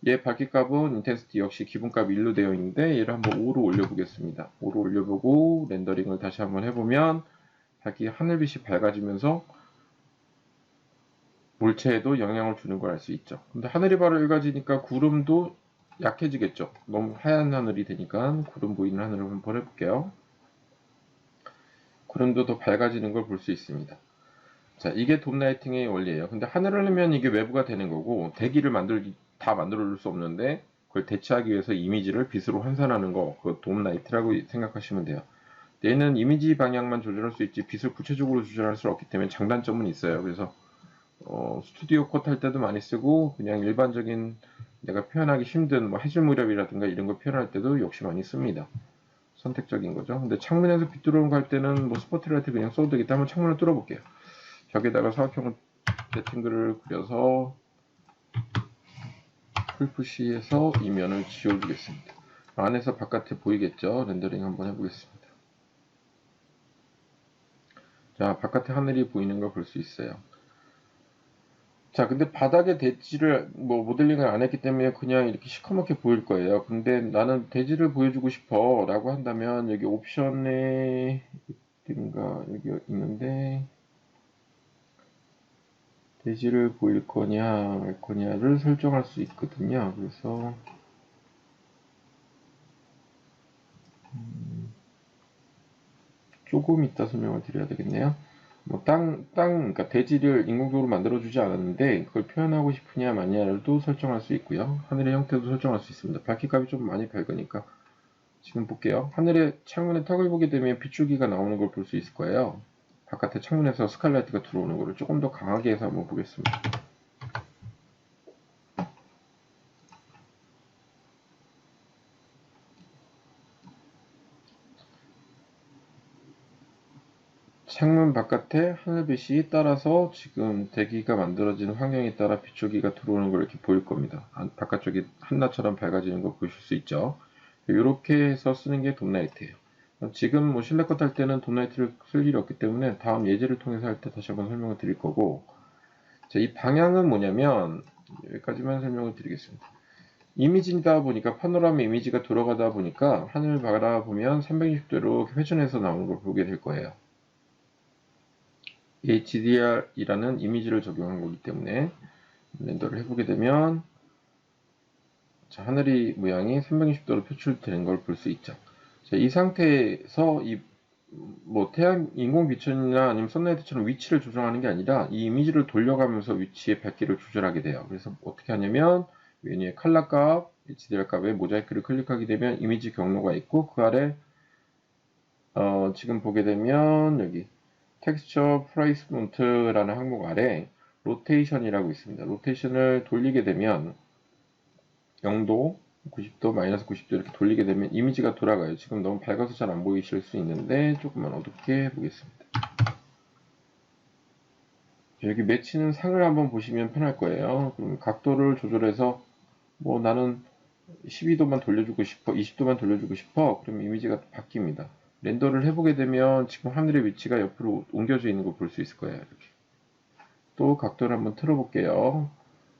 얘 밝기값은 인텐시티 역시 기본값 1로 되어 있는데 얘를 한번 5로 올려보겠습니다. 5로 올려보고 렌더링을 다시 한번 해보면 밝기 하늘빛이 밝아지면서 물체에도 영향을 주는 걸 알 수 있죠. 근데 하늘이 밝아지니까 구름도 약해지겠죠. 너무 하얀 하늘이 되니까 구름 보이는 하늘을 한번 해볼게요. 구름도 더 밝아지는 걸 볼 수 있습니다. 자, 이게 돔 라이팅의 원리예요. 근데 하늘을 내면 이게 외부가 되는 거고 대기를 다 만들어 줄 수 없는데 그걸 대체하기 위해서 이미지를 빛으로 환산하는 거, 그 돔 라이트라고 생각하시면 돼요. 얘는 이미지 방향만 조절할 수 있지 빛을 구체적으로 조절할 수 없기 때문에 장단점은 있어요. 그래서 스튜디오 컷 할 때도 많이 쓰고 그냥 일반적인 내가 표현하기 힘든 뭐 해질 무렵이라든가 이런 거 표현할 때도 역시 많이 씁니다. 선택적인 거죠. 근데 창문에서 빛 들어오는 거 할 때는 뭐 스포트라이트 그냥 써도 되겠다. 한번 창문을 뚫어볼게요. 벽에다가 사각형 레팅글을 그려서 풀푸시에서 이면을 지워주겠습니다. 안에서 바깥에 보이겠죠? 렌더링 한번 해보겠습니다. 자, 바깥에 하늘이 보이는 걸 볼 수 있어요. 자, 근데 바닥에 대지를 뭐 모델링을 안 했기 때문에 그냥 이렇게 시커멓게 보일 거예요. 근데 나는 대지를 보여주고 싶어 라고 한다면 여기 옵션에 어딘가 여기 있는데 대지를 보일 거냐 말 거냐를 설정할 수 있거든요. 그래서 조금 이따 설명을 드려야 되겠네요. 뭐 그러니까 대지를 인공적으로 만들어주지 않았는데 그걸 표현하고 싶으냐 마냐도 설정할 수 있고요. 하늘의 형태도 설정할 수 있습니다. 밝기값이 좀 많이 밝으니까 지금 볼게요. 하늘의 창문에 턱을 보게 되면 비출기가 나오는 걸 볼 수 있을 거예요. 바깥에 창문에서 스칼라이트가 들어오는 거를 조금 더 강하게 해서 한번 보겠습니다. 창문 바깥에 하늘빛이 따라서 지금 대기가 만들어지는 환경에 따라 비출기가 들어오는 걸 이렇게 보일 겁니다. 바깥쪽이 한낮처럼 밝아지는 거 보실 수 있죠. 이렇게 해서 쓰는 게 돔라이트예요. 지금 뭐 실내컷 할 때는 돔라이트를 쓸 일이 없기 때문에 다음 예제를 통해서 할 때 다시 한번 설명을 드릴 거고, 자, 이 방향은 뭐냐면 여기까지만 설명을 드리겠습니다. 이미지다 보니까 파노라마 이미지가 들어가다 보니까 하늘 바라보면 360도로 회전해서 나오는 걸 보게 될 거예요. HDR이라는 이미지를 적용한 거기 때문에 렌더를 해보게 되면 자, 하늘이 모양이 360도로 표출되는 걸 볼 수 있죠. 자, 이 상태에서 뭐 태양 인공 비천이나 아니면 선라이트처럼 위치를 조정하는 게 아니라 이 이미지를 돌려가면서 위치의 밝기를 조절하게 돼요. 그래서 어떻게 하냐면 메뉴에 컬러 값, HDR 값에 모자이크를 클릭하게 되면 이미지 경로가 있고 그 아래 지금 보게 되면 여기 텍스처 플레이스먼트라는 항목 아래 로테이션이라고 있습니다. 로테이션을 돌리게 되면 0도, 90도, 마이너스 90도 이렇게 돌리게 되면 이미지가 돌아가요. 지금 너무 밝아서 잘 안 보이실 수 있는데 조금만 어둡게 해보겠습니다. 여기 매치는 상을 한번 보시면 편할 거예요. 그럼 각도를 조절해서 뭐 나는 12도만 돌려주고 싶어, 20도만 돌려주고 싶어. 그럼 이미지가 바뀝니다. 렌더를 해보게 되면 지금 하늘의 위치가 옆으로 옮겨져 있는 걸 볼 수 있을 거예요. 이렇게. 또 각도를 한번 틀어볼게요.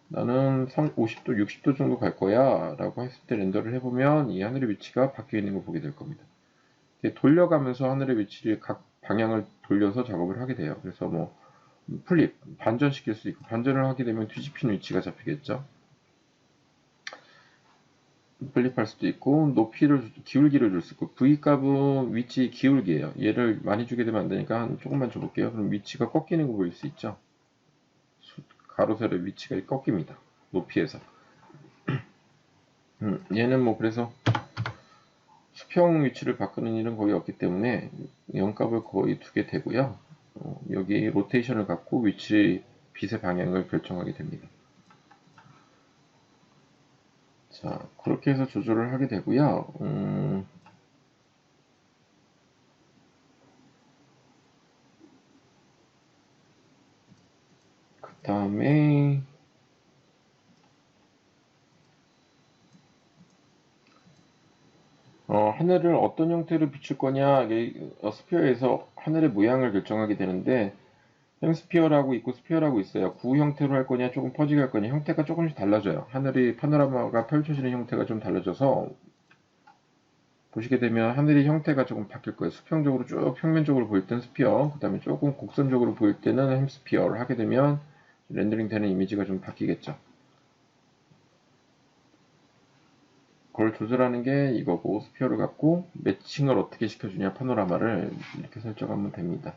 나는 50도, 60도 정도 갈 거야 라고 했을 때 렌더를 해보면 이 하늘의 위치가 바뀌어 있는 걸 보게 될 겁니다. 돌려가면서 하늘의 위치를 각 방향을 돌려서 작업을 하게 돼요. 그래서 뭐 플립, 반전시킬 수 있고 반전을 하게 되면 뒤집힌 위치가 잡히겠죠. 플립할 수도 있고 높이를 기울기를 줄 수 있고 V값은 위치 기울기예요. 얘를 많이 주게 되면 안 되니까 조금만 줘볼게요. 그럼 위치가 꺾이는 거 보일 수 있죠. 가로 세로의 위치가 꺾입니다. 높이에서. 얘는 뭐 그래서 수평 위치를 바꾸는 일은 거의 없기 때문에 0값을 거의 두게 되고요. 여기 로테이션을 갖고 위치 빛의 방향을 결정하게 됩니다. 자, 그렇게 해서 조절을 하게 되고요. 그 다음에 하늘을 어떤 형태로 비출 거냐, 스피어에서 하늘의 모양을 결정하게 되는데 햄스피어라고 있고 스피어라고 있어요. 구 형태로 할 거냐, 조금 퍼지게 할 거냐, 형태가 조금씩 달라져요. 하늘이 파노라마가 펼쳐지는 형태가 좀 달라져서 보시게 되면 하늘의 형태가 조금 바뀔 거예요. 수평적으로 쭉 평면적으로 보일 때는 스피어, 그 다음에 조금 곡선적으로 보일 때는 햄스피어를 하게 되면 렌더링 되는 이미지가 좀 바뀌겠죠. 그걸 조절하는 게 이거고 스피어를 갖고 매칭을 어떻게 시켜주냐 파노라마를 이렇게 설정하면 됩니다.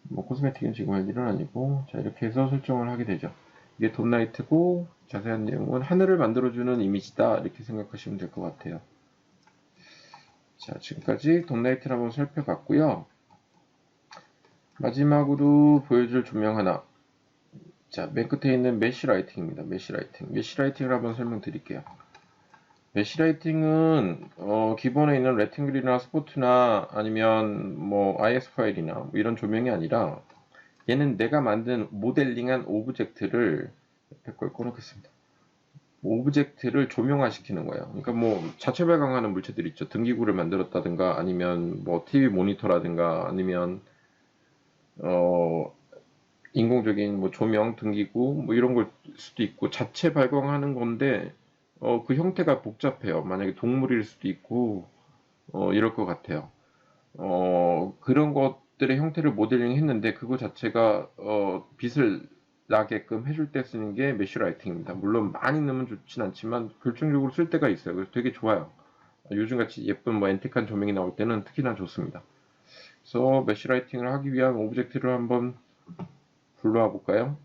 뭐 코스메틱은 지금 할 일은 아니고 자 이렇게 해서 설정을 하게 되죠. 이게 돔라이트고 자세한 내용은 하늘을 만들어주는 이미지다 이렇게 생각하시면 될 것 같아요. 자, 지금까지 돔라이트를 한번 살펴봤고요. 마지막으로 보여줄 조명 하나. 자, 맨 끝에 있는 메쉬 라이팅입니다. 메쉬 라이팅. 메쉬 라이팅을 한번 설명드릴게요. 메쉬 라이팅은 기본에 있는 레팅글이나 스포트나 아니면 뭐 IS 파일이나 뭐 이런 조명이 아니라 얘는 내가 만든 모델링한 오브젝트를 옆에 걸 꺼놓겠습니다. 오브젝트를 조명화시키는 거예요. 그러니까 뭐 자체 발광하는 물체들 있죠. 등기구를 만들었다든가 아니면 뭐 TV 모니터라든가 아니면 어 인공적인 뭐 조명, 등기구 뭐 이런 걸 수도 있고 자체 발광하는 건데 그 형태가 복잡해요. 만약에 동물일 수도 있고 이럴 것 같아요. 그런 것들의 형태를 모델링 했는데 그거 자체가 빛을 나게끔 해줄 때 쓰는 게 메쉬 라이팅입니다. 물론 많이 넣으면 좋진 않지만 결정적으로 쓸 때가 있어요. 그래서 되게 좋아요. 요즘같이 예쁜 뭐 앤틱한 조명이 나올 때는 특히나 좋습니다. 그래서 메쉬 라이팅을 하기 위한 오브젝트를 한번 불러와 볼까요?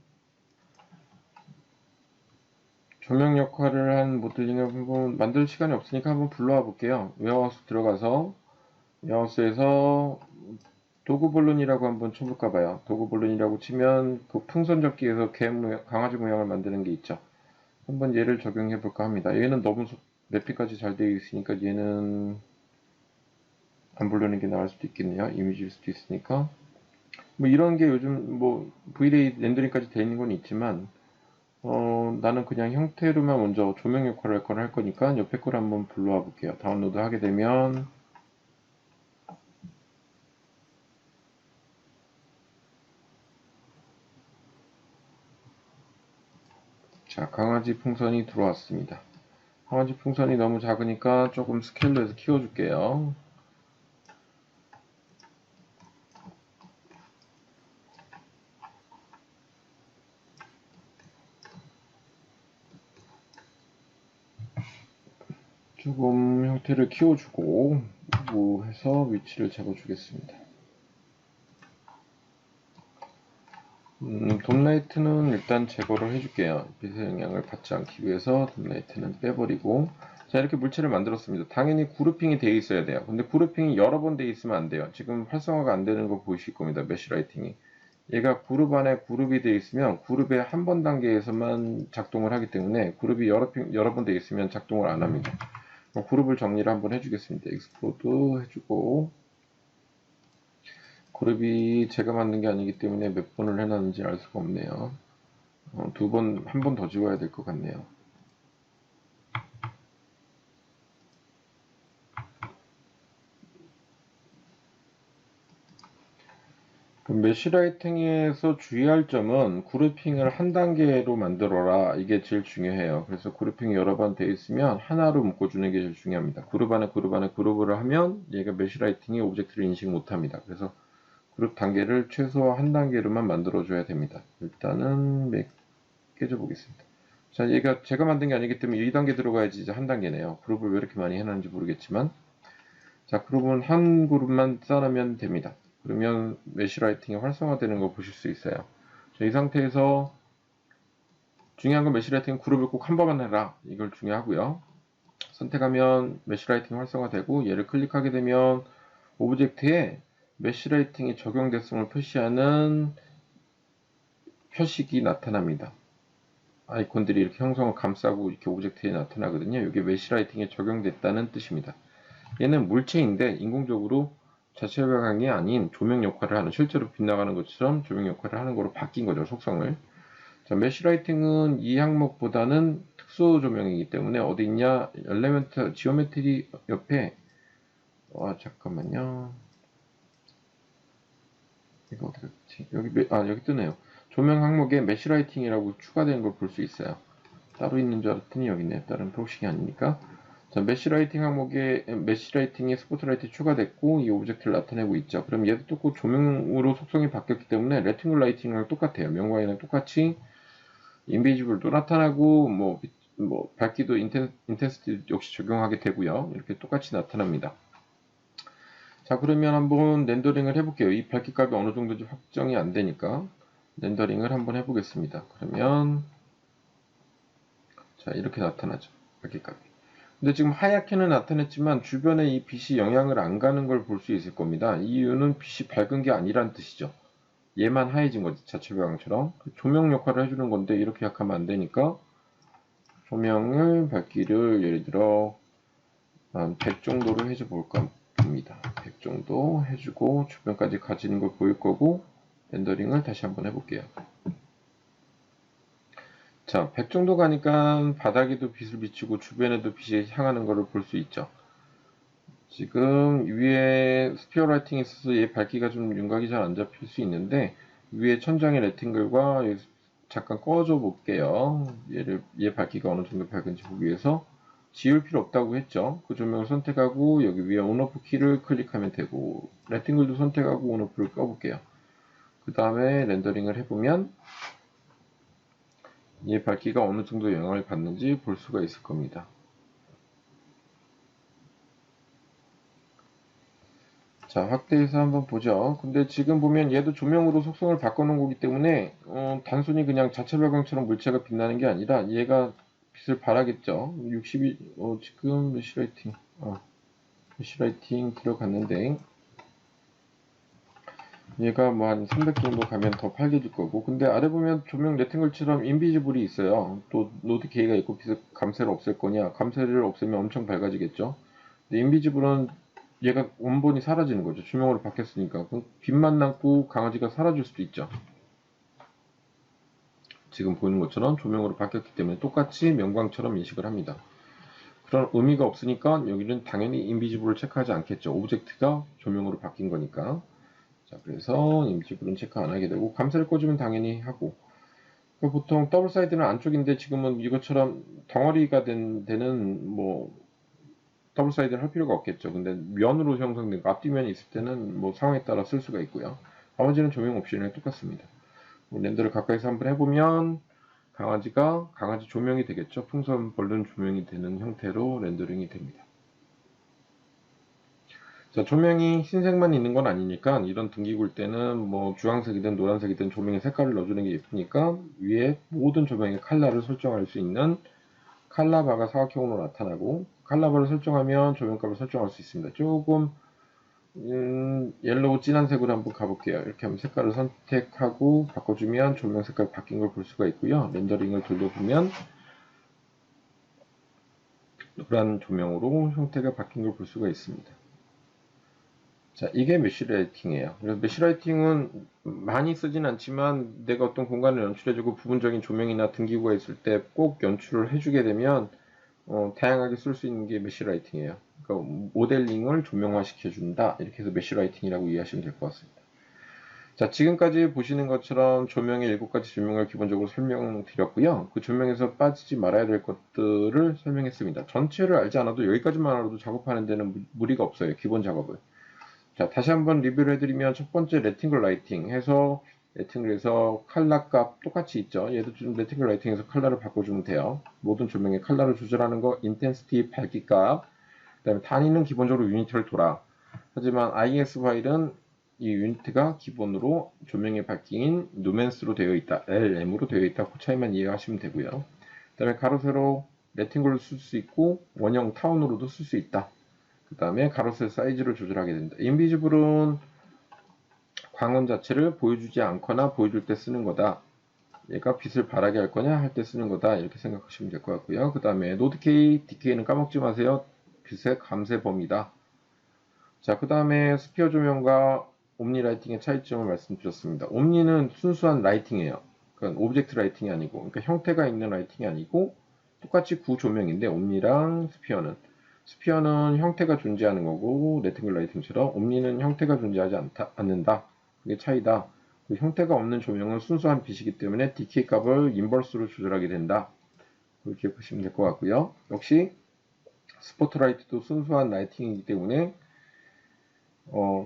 조명 역할을 한 모델링을 한번 만들 시간이 없으니까 한번 불러와 볼게요. 웨어하우스 들어가서 웨어하우스에서 도구볼론이라고 한번 쳐볼까 봐요. 도구볼론이라고 치면 그 풍선 접기에서 개 모양, 강아지 모양을 만드는 게 있죠. 한번 얘를 적용해 볼까 합니다. 얘는 너무 맵핑까지 잘 되어 있으니까 얘는 안 부르는 게 나을 수도 있겠네요. 이미지일 수도 있으니까. 뭐 이런 게 요즘 뭐 V-Ray 렌더링까지 되어 있는 건 있지만 나는 그냥 형태로만 먼저 조명 역할을 할 거니까 옆에 걸 한번 불러와 볼게요. 다운로드 하게 되면 자, 강아지 풍선이 들어왔습니다. 강아지 풍선이 너무 작으니까 조금 스케일로 해서 키워줄게요. 조금 형태를 키워주고 해서 위치를 잡아주겠습니다. 돔라이트는 일단 제거를 해줄게요. 빛의 영향을 받지 않기 위해서 돔라이트는 빼버리고 자 이렇게 물체를 만들었습니다. 당연히 그룹핑이 되어 있어야 돼요. 근데 그룹핑이 여러 번 되어 있으면 안 돼요. 지금 활성화가 안 되는 거 보이실 겁니다. 메쉬 라이팅이. 얘가 그룹 안에 그룹이 되어 있으면 그룹의 한 번 단계에서만 작동을 하기 때문에 그룹이 여러 번 되어 있으면 작동을 안 합니다. 그룹을 정리를 한번 해주겠습니다. 익스플로드 해주고 그룹이 제가 만든 게 아니기 때문에 몇 번을 해놨는지 알 수가 없네요. 한 번 더 지워야 될 것 같네요. 메쉬라이팅에서 주의할 점은 그룹핑을 한 단계로 만들어라. 이게 제일 중요해요. 그래서 그룹핑이 여러 번 되어 있으면 하나로 묶어주는 게 제일 중요합니다. 그룹 안에 그룹 안에 그룹을 하면 얘가 메쉬라이팅이 오브젝트를 인식 못합니다. 그래서 그룹 단계를 최소 한 단계로만 만들어줘야 됩니다. 일단은 깨져 보겠습니다. 자, 얘가 제가 만든 게 아니기 때문에 2단계 들어가야지 이제 한 단계네요. 그룹을 왜 이렇게 많이 해놨는지 모르겠지만 자, 그룹은 한 그룹만 쌓으면 됩니다. 그러면 메쉬라이팅이 활성화되는 거 보실 수 있어요. 자, 이 상태에서 중요한 건 메쉬라이팅 그룹을 꼭 한 번만 해라. 이걸 중요하고요. 선택하면 메쉬라이팅 활성화되고 얘를 클릭하게 되면 오브젝트에 메쉬라이팅이 적용됐음을 표시하는 표식이 나타납니다. 아이콘들이 이렇게 형성을 감싸고 이렇게 오브젝트에 나타나거든요. 이게 메쉬라이팅에 적용됐다는 뜻입니다. 얘는 물체인데 인공적으로 자체 발광이 아닌 조명 역할을 하는 실제로 빗나가는 것처럼 조명 역할을 하는 거로 바뀐 거죠. 속성을. 자, 메쉬라이팅은 이 항목보다는 특수 조명이기 때문에 어디 있냐? 엘레멘트 지오메트리 옆에 잠깐만요. 이거 어디 갔지? 여기 뜨네요. 조명 항목에 메쉬라이팅이라고 추가된 걸 볼 수 있어요. 따로 있는 줄 알았더니 여기 있네요. 다른 프록시가 아니니까. 자, 메쉬라이팅 항목에 메쉬라이팅에 스포트라이트 추가됐고 이 오브젝트를 나타내고 있죠. 그럼 얘도 똑같고 조명으로 속성이 바뀌었기 때문에 레팅글 라이팅이랑 똑같아요. 명광이랑 똑같이 인비지블도 나타나고 뭐 밝기도 인텐시티 역시 적용하게 되고요. 이렇게 똑같이 나타납니다. 자, 그러면 한번 렌더링을 해볼게요. 이 밝기 값이 어느 정도인지 확정이 안 되니까 렌더링을 한번 해보겠습니다. 그러면 자, 이렇게 나타나죠. 밝기 값이. 근데 지금 하얗게는 나타냈지만 주변에 이 빛이 영향을 안 가는 걸 볼 수 있을 겁니다. 이 이유는 빛이 밝은 게 아니란 뜻이죠. 얘만 하얘진 거지, 자체 배광처럼. 조명 역할을 해주는 건데 이렇게 약하면 안 되니까 조명을 밝기를 예를 들어 한 100 정도로 해줘 볼까 봅니다. 100 정도 해주고 주변까지 가지는 걸 보일 거고 렌더링을 다시 한번 해볼게요. 자, 100 정도 가니까 바닥에도 빛을 비추고 주변에도 빛이 향하는 것을 볼 수 있죠. 지금 위에 스피어 라이팅이 있어서 얘 밝기가 좀 윤곽이 잘 안 잡힐 수 있는데 위에 천장의 레팅글과 잠깐 꺼줘 볼게요. 얘 밝기가 어느 정도 밝은지 보기 위해서 지울 필요 없다고 했죠. 그 조명을 선택하고 여기 위에 온오프 키를 클릭하면 되고 레팅글도 선택하고 온오프를 꺼볼게요. 그 다음에 렌더링을 해보면 얘 밝기가 어느 정도 영향을 받는지 볼 수가 있을 겁니다. 자, 확대해서 한번 보죠. 근데 지금 보면 얘도 조명으로 속성을 바꿔놓은 거기 때문에 단순히 그냥 자체 발광처럼 물체가 빛나는 게 아니라 얘가 빛을 발하겠죠. 62, 지금 메쉬라이팅, 메쉬라이팅 들어갔는데 얘가 뭐 한 300 정도 가면 더 밝아질 거고, 근데 아래 보면 조명 레팅글처럼 인비지블이 있어요. 또 노드 K가 있고 빛을 감쇄를 없앨 거냐, 감쇄를 없애면 엄청 밝아지겠죠. 근데 인비지블은 얘가 원본이 사라지는 거죠. 조명으로 바뀌었으니까. 그럼 빛만 남고 강아지가 사라질 수도 있죠. 지금 보이는 것처럼 조명으로 바뀌었기 때문에 똑같이 명광처럼 인식을 합니다. 그런 의미가 없으니까 여기는 당연히 인비지블을 체크하지 않겠죠. 오브젝트가 조명으로 바뀐 거니까. 자, 그래서 인비지블은 체크 안 하게 되고 감쇄를 꺼주면 당연히 하고. 보통 더블 사이드는 안쪽인데 지금은 이것처럼 덩어리가 된 데는 뭐 더블 사이드를 할 필요가 없겠죠. 근데 면으로 형성된 거, 앞뒤면이 있을 때는 뭐 상황에 따라 쓸 수가 있고요. 나머지는 조명 옵션이랑 똑같습니다. 렌더를 가까이서 한번 해보면 강아지가 강아지 조명이 되겠죠. 풍선 벌룬 조명이 되는 형태로 렌더링이 됩니다. 자, 조명이 흰색만 있는 건 아니니까 이런 등기구일 때는 뭐 주황색이든 노란색이든 조명의 색깔을 넣어주는 게 예쁘니까 위에 모든 조명의 컬러를 설정할 수 있는 컬러바가 사각형으로 나타나고 컬러바를 설정하면 조명값을 설정할 수 있습니다. 조금 옐로우 진한색으로 한번 가볼게요. 이렇게 하면 색깔을 선택하고 바꿔주면 조명 색깔 바뀐 걸 볼 수가 있고요. 렌더링을 돌려보면 노란 조명으로 형태가 바뀐 걸 볼 수가 있습니다. 자, 이게 메쉬라이팅이에요. 그래서 메쉬라이팅은 많이 쓰진 않지만 내가 어떤 공간을 연출해주고 부분적인 조명이나 등기구가 있을 때 꼭 연출을 해주게 되면 다양하게 쓸 수 있는 게 메쉬라이팅이에요. 그러니까 모델링을 조명화 시켜준다. 이렇게 해서 메쉬라이팅이라고 이해하시면 될 것 같습니다. 자, 지금까지 보시는 것처럼 조명의 7가지 조명을 기본적으로 설명드렸고요. 그 조명에서 빠지지 말아야 될 것들을 설명했습니다. 전체를 알지 않아도 여기까지만 알아도 작업하는 데는 무리가 없어요. 기본 작업을. 자, 다시 한번 리뷰를 해드리면 첫 번째 레팅글 라이팅 해서 레팅글에서 컬러 값 똑같이 있죠. 얘도 좀 레팅글 라이팅에서 컬러를 바꿔주면 돼요. 모든 조명의 컬러를 조절하는 거 인텐시티 밝기 값, 그 다음에 단위는 기본적으로 유니트를 돌아. 하지만 IS 파일은 이 유니트가 기본으로 조명의 밝기인 누멘스로 되어 있다. LM으로 되어 있다. 그 차이만 이해하시면 되고요. 그 다음에 가로 세로 레팅글로 쓸 수 있고 원형 타운으로도 쓸 수 있다. 그 다음에 가로세 사이즈를 조절하게 된다. 인비지블은 광원 자체를 보여주지 않거나 보여줄 때 쓰는 거다. 얘가 빛을 바라게 할 거냐 할 때 쓰는 거다. 이렇게 생각하시면 될 것 같고요. 그 다음에 노드 K, DK는 까먹지 마세요. 빛의 감쇄 범위다. 자, 그 다음에 스피어 조명과 옴니 라이팅의 차이점을 말씀드렸습니다. 옴니는 순수한 라이팅이에요. 그러니까 오브젝트 라이팅이 아니고, 그러니까 형태가 있는 라이팅이 아니고 똑같이 구조명인데 옴니랑 스피어는 형태가 존재하는 거고 레팅글 라이팅처럼 옴니는 형태가 존재하지 않는다. 그게 차이다. 그 형태가 없는 조명은 순수한 빛이기 때문에 DK 값을 인버스로 조절하게 된다. 그렇게 기억하시면 될 것 같고요. 역시 스포트라이트도 순수한 라이팅이기 때문에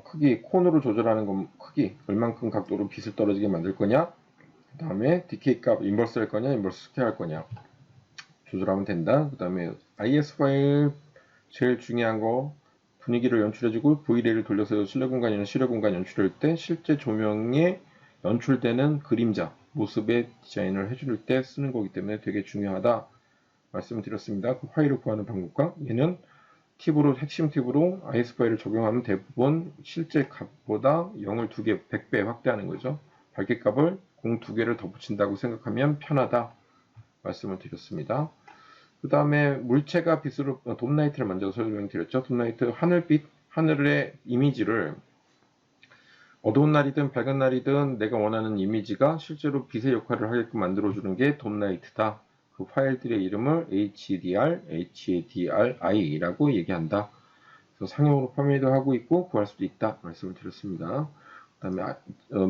크기, 콘으로 조절하는 건 크기, 얼만큼 각도로 빛을 떨어지게 만들 거냐, 그 다음에 DK 값 인버스 할 거냐, 인버스 스퀘어 할 거냐 조절하면 된다. 그 다음에 IS 파일 제일 중요한 거 분위기를 연출해주고 V레이를 돌려서 실내 공간이나 실외 공간 연출할 때 실제 조명에 연출되는 그림자 모습의 디자인을 해줄 때 쓰는 거기 때문에 되게 중요하다. 말씀을 드렸습니다. 그 파일을 구하는 방법과 얘는 팁으로 핵심 팁으로 IS 파일을 적용하면 대부분 실제 값보다 0을 2개, 100배 확대하는 거죠. 밝기 값을 0 2개를 더 붙인다고 생각하면 편하다 말씀을 드렸습니다. 그 다음에 물체가 빛으로 돔라이트를 먼저 설명드렸죠. 돔라이트 하늘빛, 하늘의 이미지를 어두운 날이든 밝은 날이든 내가 원하는 이미지가 실제로 빛의 역할을 하게끔 만들어주는 게 돔라이트다. 그 파일들의 이름을 HDR, HADRI라고 얘기한다. 그래서 상용으로 판매도 하고 있고 구할 수도 있다 말씀을 드렸습니다. 그 다음에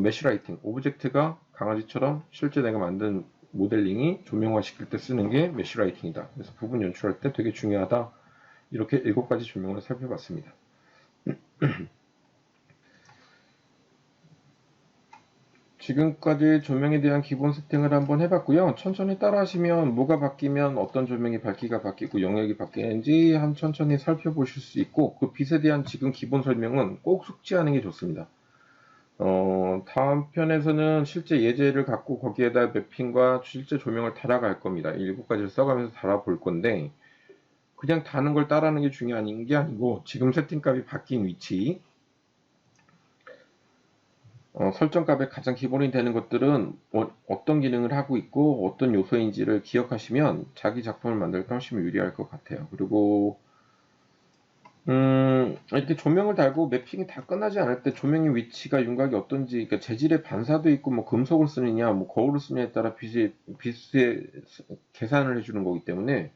메쉬라이팅, 오브젝트가 강아지처럼 실제 내가 만든 모델링이 조명화 시킬 때 쓰는 게 메쉬라이팅이다. 그래서 부분 연출할 때 되게 중요하다. 이렇게 7가지 조명을 살펴봤습니다. 지금까지 조명에 대한 기본 세팅을 한번 해봤고요. 천천히 따라 하시면 뭐가 바뀌면 어떤 조명의 밝기가 바뀌고 영역이 바뀌는지 천천히 살펴보실 수 있고 그 빛에 대한 지금 기본 설명은 꼭 숙지하는 게 좋습니다. 다음 편에서는 실제 예제를 갖고 거기에다 매핑과 실제 조명을 달아갈 겁니다. 7가지를 써가면서 달아볼 건데 그냥 다는 걸 따라하는 게 중요한 게 아니고 지금 세팅값이 바뀐 위치 설정값의 가장 기본이 되는 것들은 어떤 기능을 하고 있고 어떤 요소인지를 기억하시면 자기 작품을 만들 때 훨씬 유리할 것 같아요. 그리고 이렇게 조명을 달고 매핑이 다 끝나지 않을 때 조명의 위치가 윤곽이 어떤지 그러니까 재질의 반사도 있고 뭐 금속을 쓰느냐 뭐 거울을 쓰느냐에 따라 빛의 계산을 해주는 거기 때문에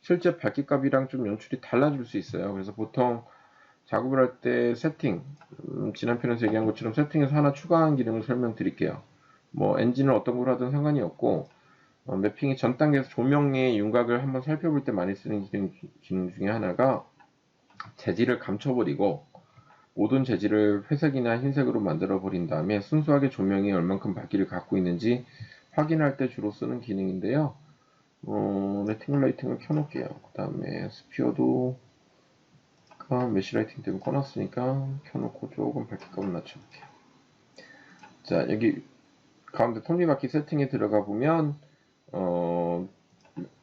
실제 밝기값이랑 좀 연출이 달라질 수 있어요. 그래서 보통 작업을 할 때 세팅, 지난 편에서 얘기한 것처럼 세팅에서 하나 추가한 기능을 설명드릴게요. 뭐 엔진을 어떤 걸 하든 상관이 없고 매핑이 전 단계에서 조명의 윤곽을 한번 살펴볼 때 많이 쓰는 기능 중에 하나가 재질을 감춰버리고 모든 재질을 회색이나 흰색으로 만들어 버린 다음에 순수하게 조명이 얼만큼 밝기를 갖고 있는지 확인할 때 주로 쓰는 기능인데요. 레팅글 라이팅을 켜놓을게요. 그 다음에 스피어도 메쉬라이팅 때문에 꺼놨으니까 켜놓고 조금 밝기값을 낮춰볼게요. 자, 여기 가운데 톱니바퀴 세팅에 들어가 보면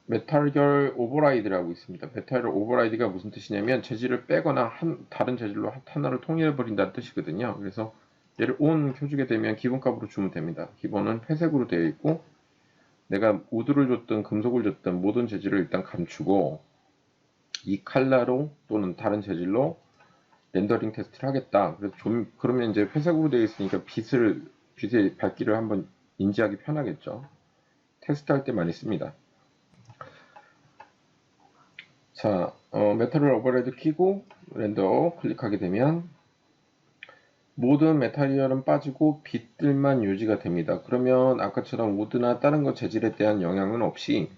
메탈결 오버라이드라고 있습니다. 메탈결 오버라이드가 무슨 뜻이냐면 재질을 빼거나 다른 재질로 하나를 통일해버린다는 뜻이거든요. 그래서 얘를 ON 켜주게 되면 기본값으로 주면 됩니다. 기본은 회색으로 되어 있고 내가 우드를 줬든 금속을 줬든 모든 재질을 일단 감추고 이 칼라로 또는 다른 재질로 렌더링 테스트를 하겠다. 그래서 그러면 이제 회색으로 되어 있으니까 빛의 밝기를 한번 인지하기 편하겠죠. 테스트할 때 많이 씁니다. 자, 메탈을 오버레이드 키고 렌더 클릭하게 되면 모든 메탈리얼은 빠지고 빛들만 유지가 됩니다. 그러면 아까처럼 우드나 다른 것 재질에 대한 영향은 없이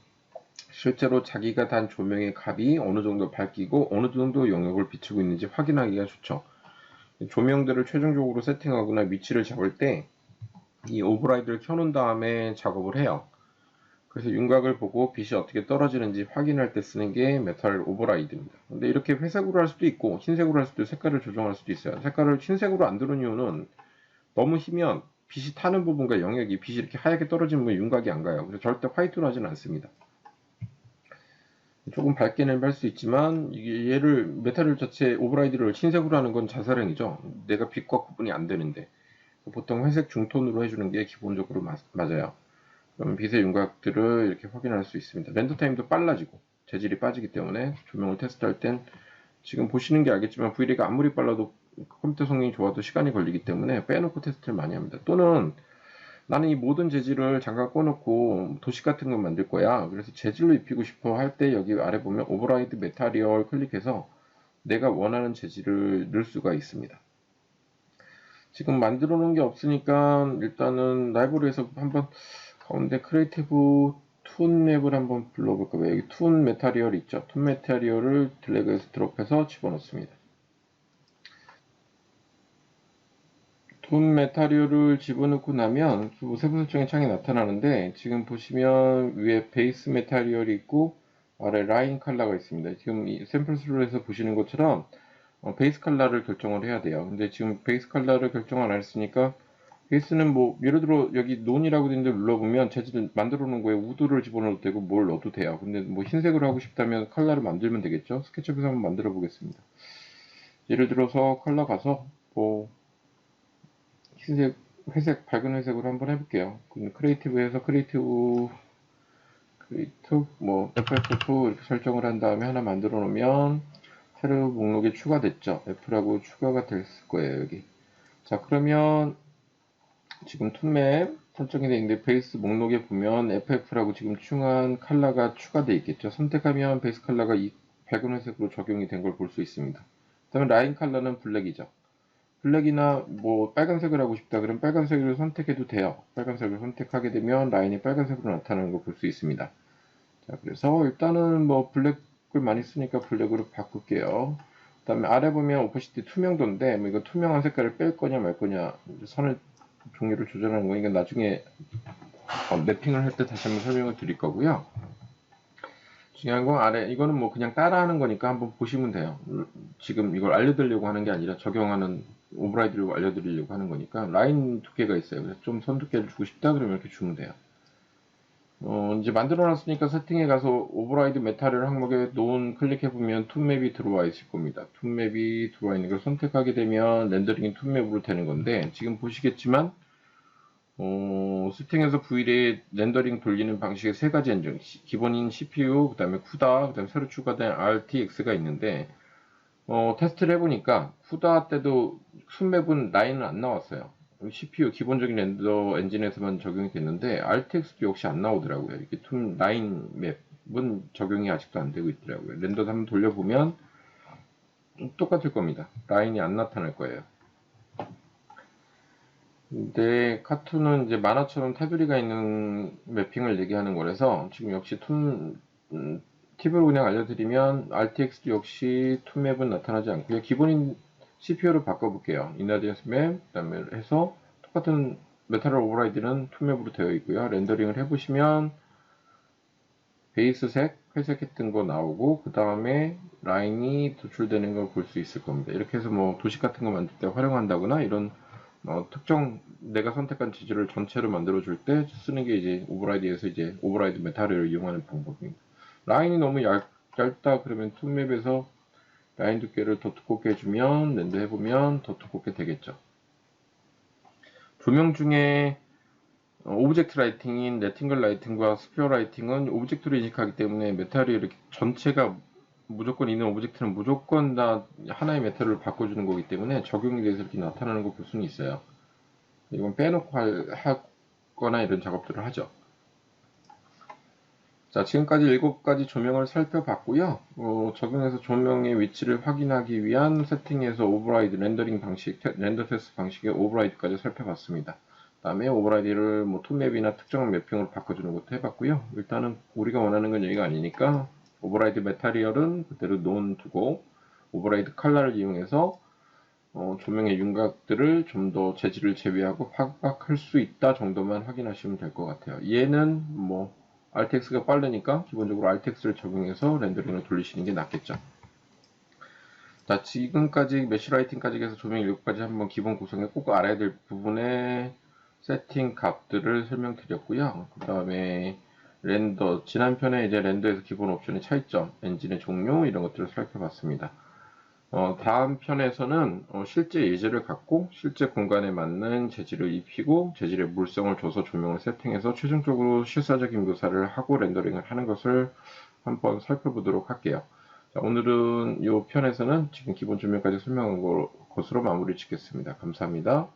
실제로 자기가 단 조명의 값이 어느 정도 밝기고 어느 정도 영역을 비추고 있는지 확인하기가 좋죠. 조명들을 최종적으로 세팅하거나 위치를 잡을 때 이 오버라이드를 켜놓은 다음에 작업을 해요. 그래서 윤곽을 보고 빛이 어떻게 떨어지는지 확인할 때 쓰는 게 메탈 오버라이드입니다. 근데 이렇게 회색으로 할 수도 있고 흰색으로 할 수도 있고 색깔을 조정할 수도 있어요. 색깔을 흰색으로 안 두는 이유는 너무 희면 빛이 타는 부분과 영역이 빛이 이렇게 하얗게 떨어지면 윤곽이 안 가요. 그래서 절대 화이트로 하지는 않습니다. 조금 밝게는 할 수 있지만 얘를 메탈 자체 오버라이드를 흰색으로 하는 건 자살행위죠. 내가 빛과 구분이 안 되는데 보통 회색 중톤으로 해주는 게 기본적으로 맞아요. 그럼 빛의 윤곽들을 이렇게 확인할 수 있습니다. 렌더 타임도 빨라지고 재질이 빠지기 때문에 조명을 테스트할 땐 지금 보시는 게 알겠지만 VLA가 아무리 빨라도 컴퓨터 성능이 좋아도 시간이 걸리기 때문에 빼놓고 테스트를 많이 합니다. 또는 나는 이 모든 재질을 잠깐 꺼놓고 도식 같은 거 만들 거야. 그래서 재질로 입히고 싶어 할 때 여기 아래 보면 오버라이드 메타리얼 클릭해서 내가 원하는 재질을 넣을 수가 있습니다. 지금 만들어 놓은 게 없으니까 일단은 라이브러리에서 한번 가운데 크리에이티브 툰 맵을 한번 불러볼까요? 여기 툰 메타리얼 있죠? 툰 메타리얼을 드래그해서 드롭해서 집어넣습니다. 툰 메타리얼을 집어넣고 나면 세부 설정의 창이 나타나는데 지금 보시면 위에 베이스 메타리얼이 있고 아래 라인 컬러가 있습니다. 지금 이 샘플 스루에서 보시는 것처럼 베이스 컬러를 결정을 해야 돼요. 근데 지금 베이스 컬러를 결정 안 했으니까 베이스는 뭐 예를 들어 여기 논이라고 되어 있는데 눌러보면 재질 만들어 놓은 거에 우드를 집어넣어도 되고 뭘 넣어도 돼요. 근데 뭐 흰색으로 하고 싶다면 컬러를 만들면 되겠죠. 스케치북에서 한번 만들어 보겠습니다. 예를 들어서 컬러 가서 뭐 흰색, 회색, 밝은 회색으로 한번 해볼게요. 크리에이티브에서 크리에이티브 뭐 FF2 이렇게 설정을 한 다음에 하나 만들어 놓으면 새로 목록에 추가됐죠. F라고 추가가 됐을 거예요, 여기. 자, 그러면 지금 툰맵 설정이 되어 있는데 베이스 목록에 보면 FF라고 지금 충한 컬러가 추가되어 있겠죠. 선택하면 베이스 컬러가 이 밝은 회색으로 적용이 된 걸 볼 수 있습니다. 그다음에 라인 컬러는 블랙이죠. 블랙이나 뭐 빨간색을 하고 싶다 그러면 빨간색을 선택해도 돼요. 빨간색을 선택하게 되면 라인이 빨간색으로 나타나는 걸 볼 수 있습니다. 자, 그래서 일단은 뭐 블랙을 많이 쓰니까 블랙으로 바꿀게요. 그 다음에 아래 보면 오퍼시티 투명도인데 뭐 이거 투명한 색깔을 뺄 거냐 말 거냐 선을 종류를 조절하는 거니까 나중에 맵핑을 할 때 다시 한번 설명을 드릴 거고요. 중요한 건 아래 이거는 뭐 그냥 따라하는 거니까 한번 보시면 돼요. 지금 이걸 알려드리려고 하는 게 아니라 적용하는 오버라이드를 알려드리려고 하는 거니까 라인 두께가 있어요. 그래서 좀 선 두께를 주고 싶다 그러면 이렇게 주면 돼요. 이제 만들어 놨으니까 세팅에 가서 오버라이드 메타를 항목에 논 클릭해보면 툰맵이 들어와 있을 겁니다. 툰맵이 들어와 있는 걸 선택하게 되면 렌더링이 툰맵으로 되는 건데 지금 보시겠지만 세팅에서 V에 렌더링 돌리는 방식의 세 가지 엔진 기본인 CPU, 그 다음에 쿠다, 그 다음에 새로 추가된 RTX가 있는데 테스트를 해보니까 쿠다 때도 순맵은 라인은 안 나왔어요. CPU 기본적인 렌더 엔진에서만 적용이 됐는데 RTX도 역시 안 나오더라고요. 이렇게 라인 맵은 적용이 아직도 안 되고 있더라고요. 렌더 한번 돌려보면 똑같을 겁니다. 라인이 안 나타날 거예요. 근데 카툰은 이제 만화처럼 테두리가 있는 매핑을 얘기하는 거라서 지금 역시 팁을 그냥 알려드리면 RTX도 역시 툰맵은 나타나지 않고요. 기본인 CPU로 바꿔볼게요. 이나디언스 맵, 그 다음에 해서 똑같은 메탈 오버라이드는 툰맵으로 되어 있고요. 렌더링을 해보시면 베이스색, 회색했던 거 나오고 그 다음에 라인이 도출되는 걸 볼 수 있을 겁니다. 이렇게 해서 뭐 도식 같은 거 만들 때 활용한다거나 이런 특정 내가 선택한 재질을 전체로 만들어 줄 때 쓰는 게 이제 오버라이드에서 이제 오버라이드 메타를 이용하는 방법입니다. 라인이 너무 얇다 그러면 툰맵에서 라인 두께를 더 두껍게 해주면 렌더 해보면 더 두껍게 되겠죠. 조명 중에 오브젝트 라이팅인 레팅글 라이팅과 스피어 라이팅은 오브젝트로 인식하기 때문에 메탈이 이렇게 전체가 무조건 있는 오브젝트는 무조건 다 하나의 메탈을 바꿔주는 거기 때문에 적용이 돼서 이렇게 나타나는 걸 볼 수는 있어요. 이건 빼놓고 하거나 이런 작업들을 하죠. 자, 지금까지 7가지 조명을 살펴봤고요. 적용해서 조명의 위치를 확인하기 위한 세팅에서 오버라이드 렌더링 방식, 렌더 테스트 방식의 오버라이드까지 살펴봤습니다. 다음에 오버라이드를 뭐 툰맵이나 특정 매핑으로 바꿔주는 것도 해봤고요. 일단은 우리가 원하는 건 여기가 아니니까 오버라이드 메타리얼은 그대로 논 두고 오버라이드 컬러를 이용해서 조명의 윤곽들을 좀 더 재질을 제외하고 파악할 수 있다 정도만 확인하시면 될 것 같아요. 얘는 뭐 RTX가 빠르니까 기본적으로 RTX를 적용해서 렌더링을 돌리시는 게 낫겠죠. 자, 지금까지 메쉬라이팅까지 해서 조명 7가지 한번 기본 구성에 꼭 알아야 될 부분의 세팅 값들을 설명드렸고요. 그 다음에 렌더, 지난 편에 이제 렌더에서 기본 옵션의 차이점, 엔진의 종류 이런 것들을 살펴봤습니다. 다음 편에서는 실제 예제를 갖고 실제 공간에 맞는 재질을 입히고 재질의 물성을 줘서 조명을 세팅해서 최종적으로 실사적인 묘사를 하고 렌더링을 하는 것을 한번 살펴보도록 할게요. 자, 오늘은 이 편에서는 지금 기본 조명까지 설명한 것으로 마무리 짓겠습니다. 감사합니다.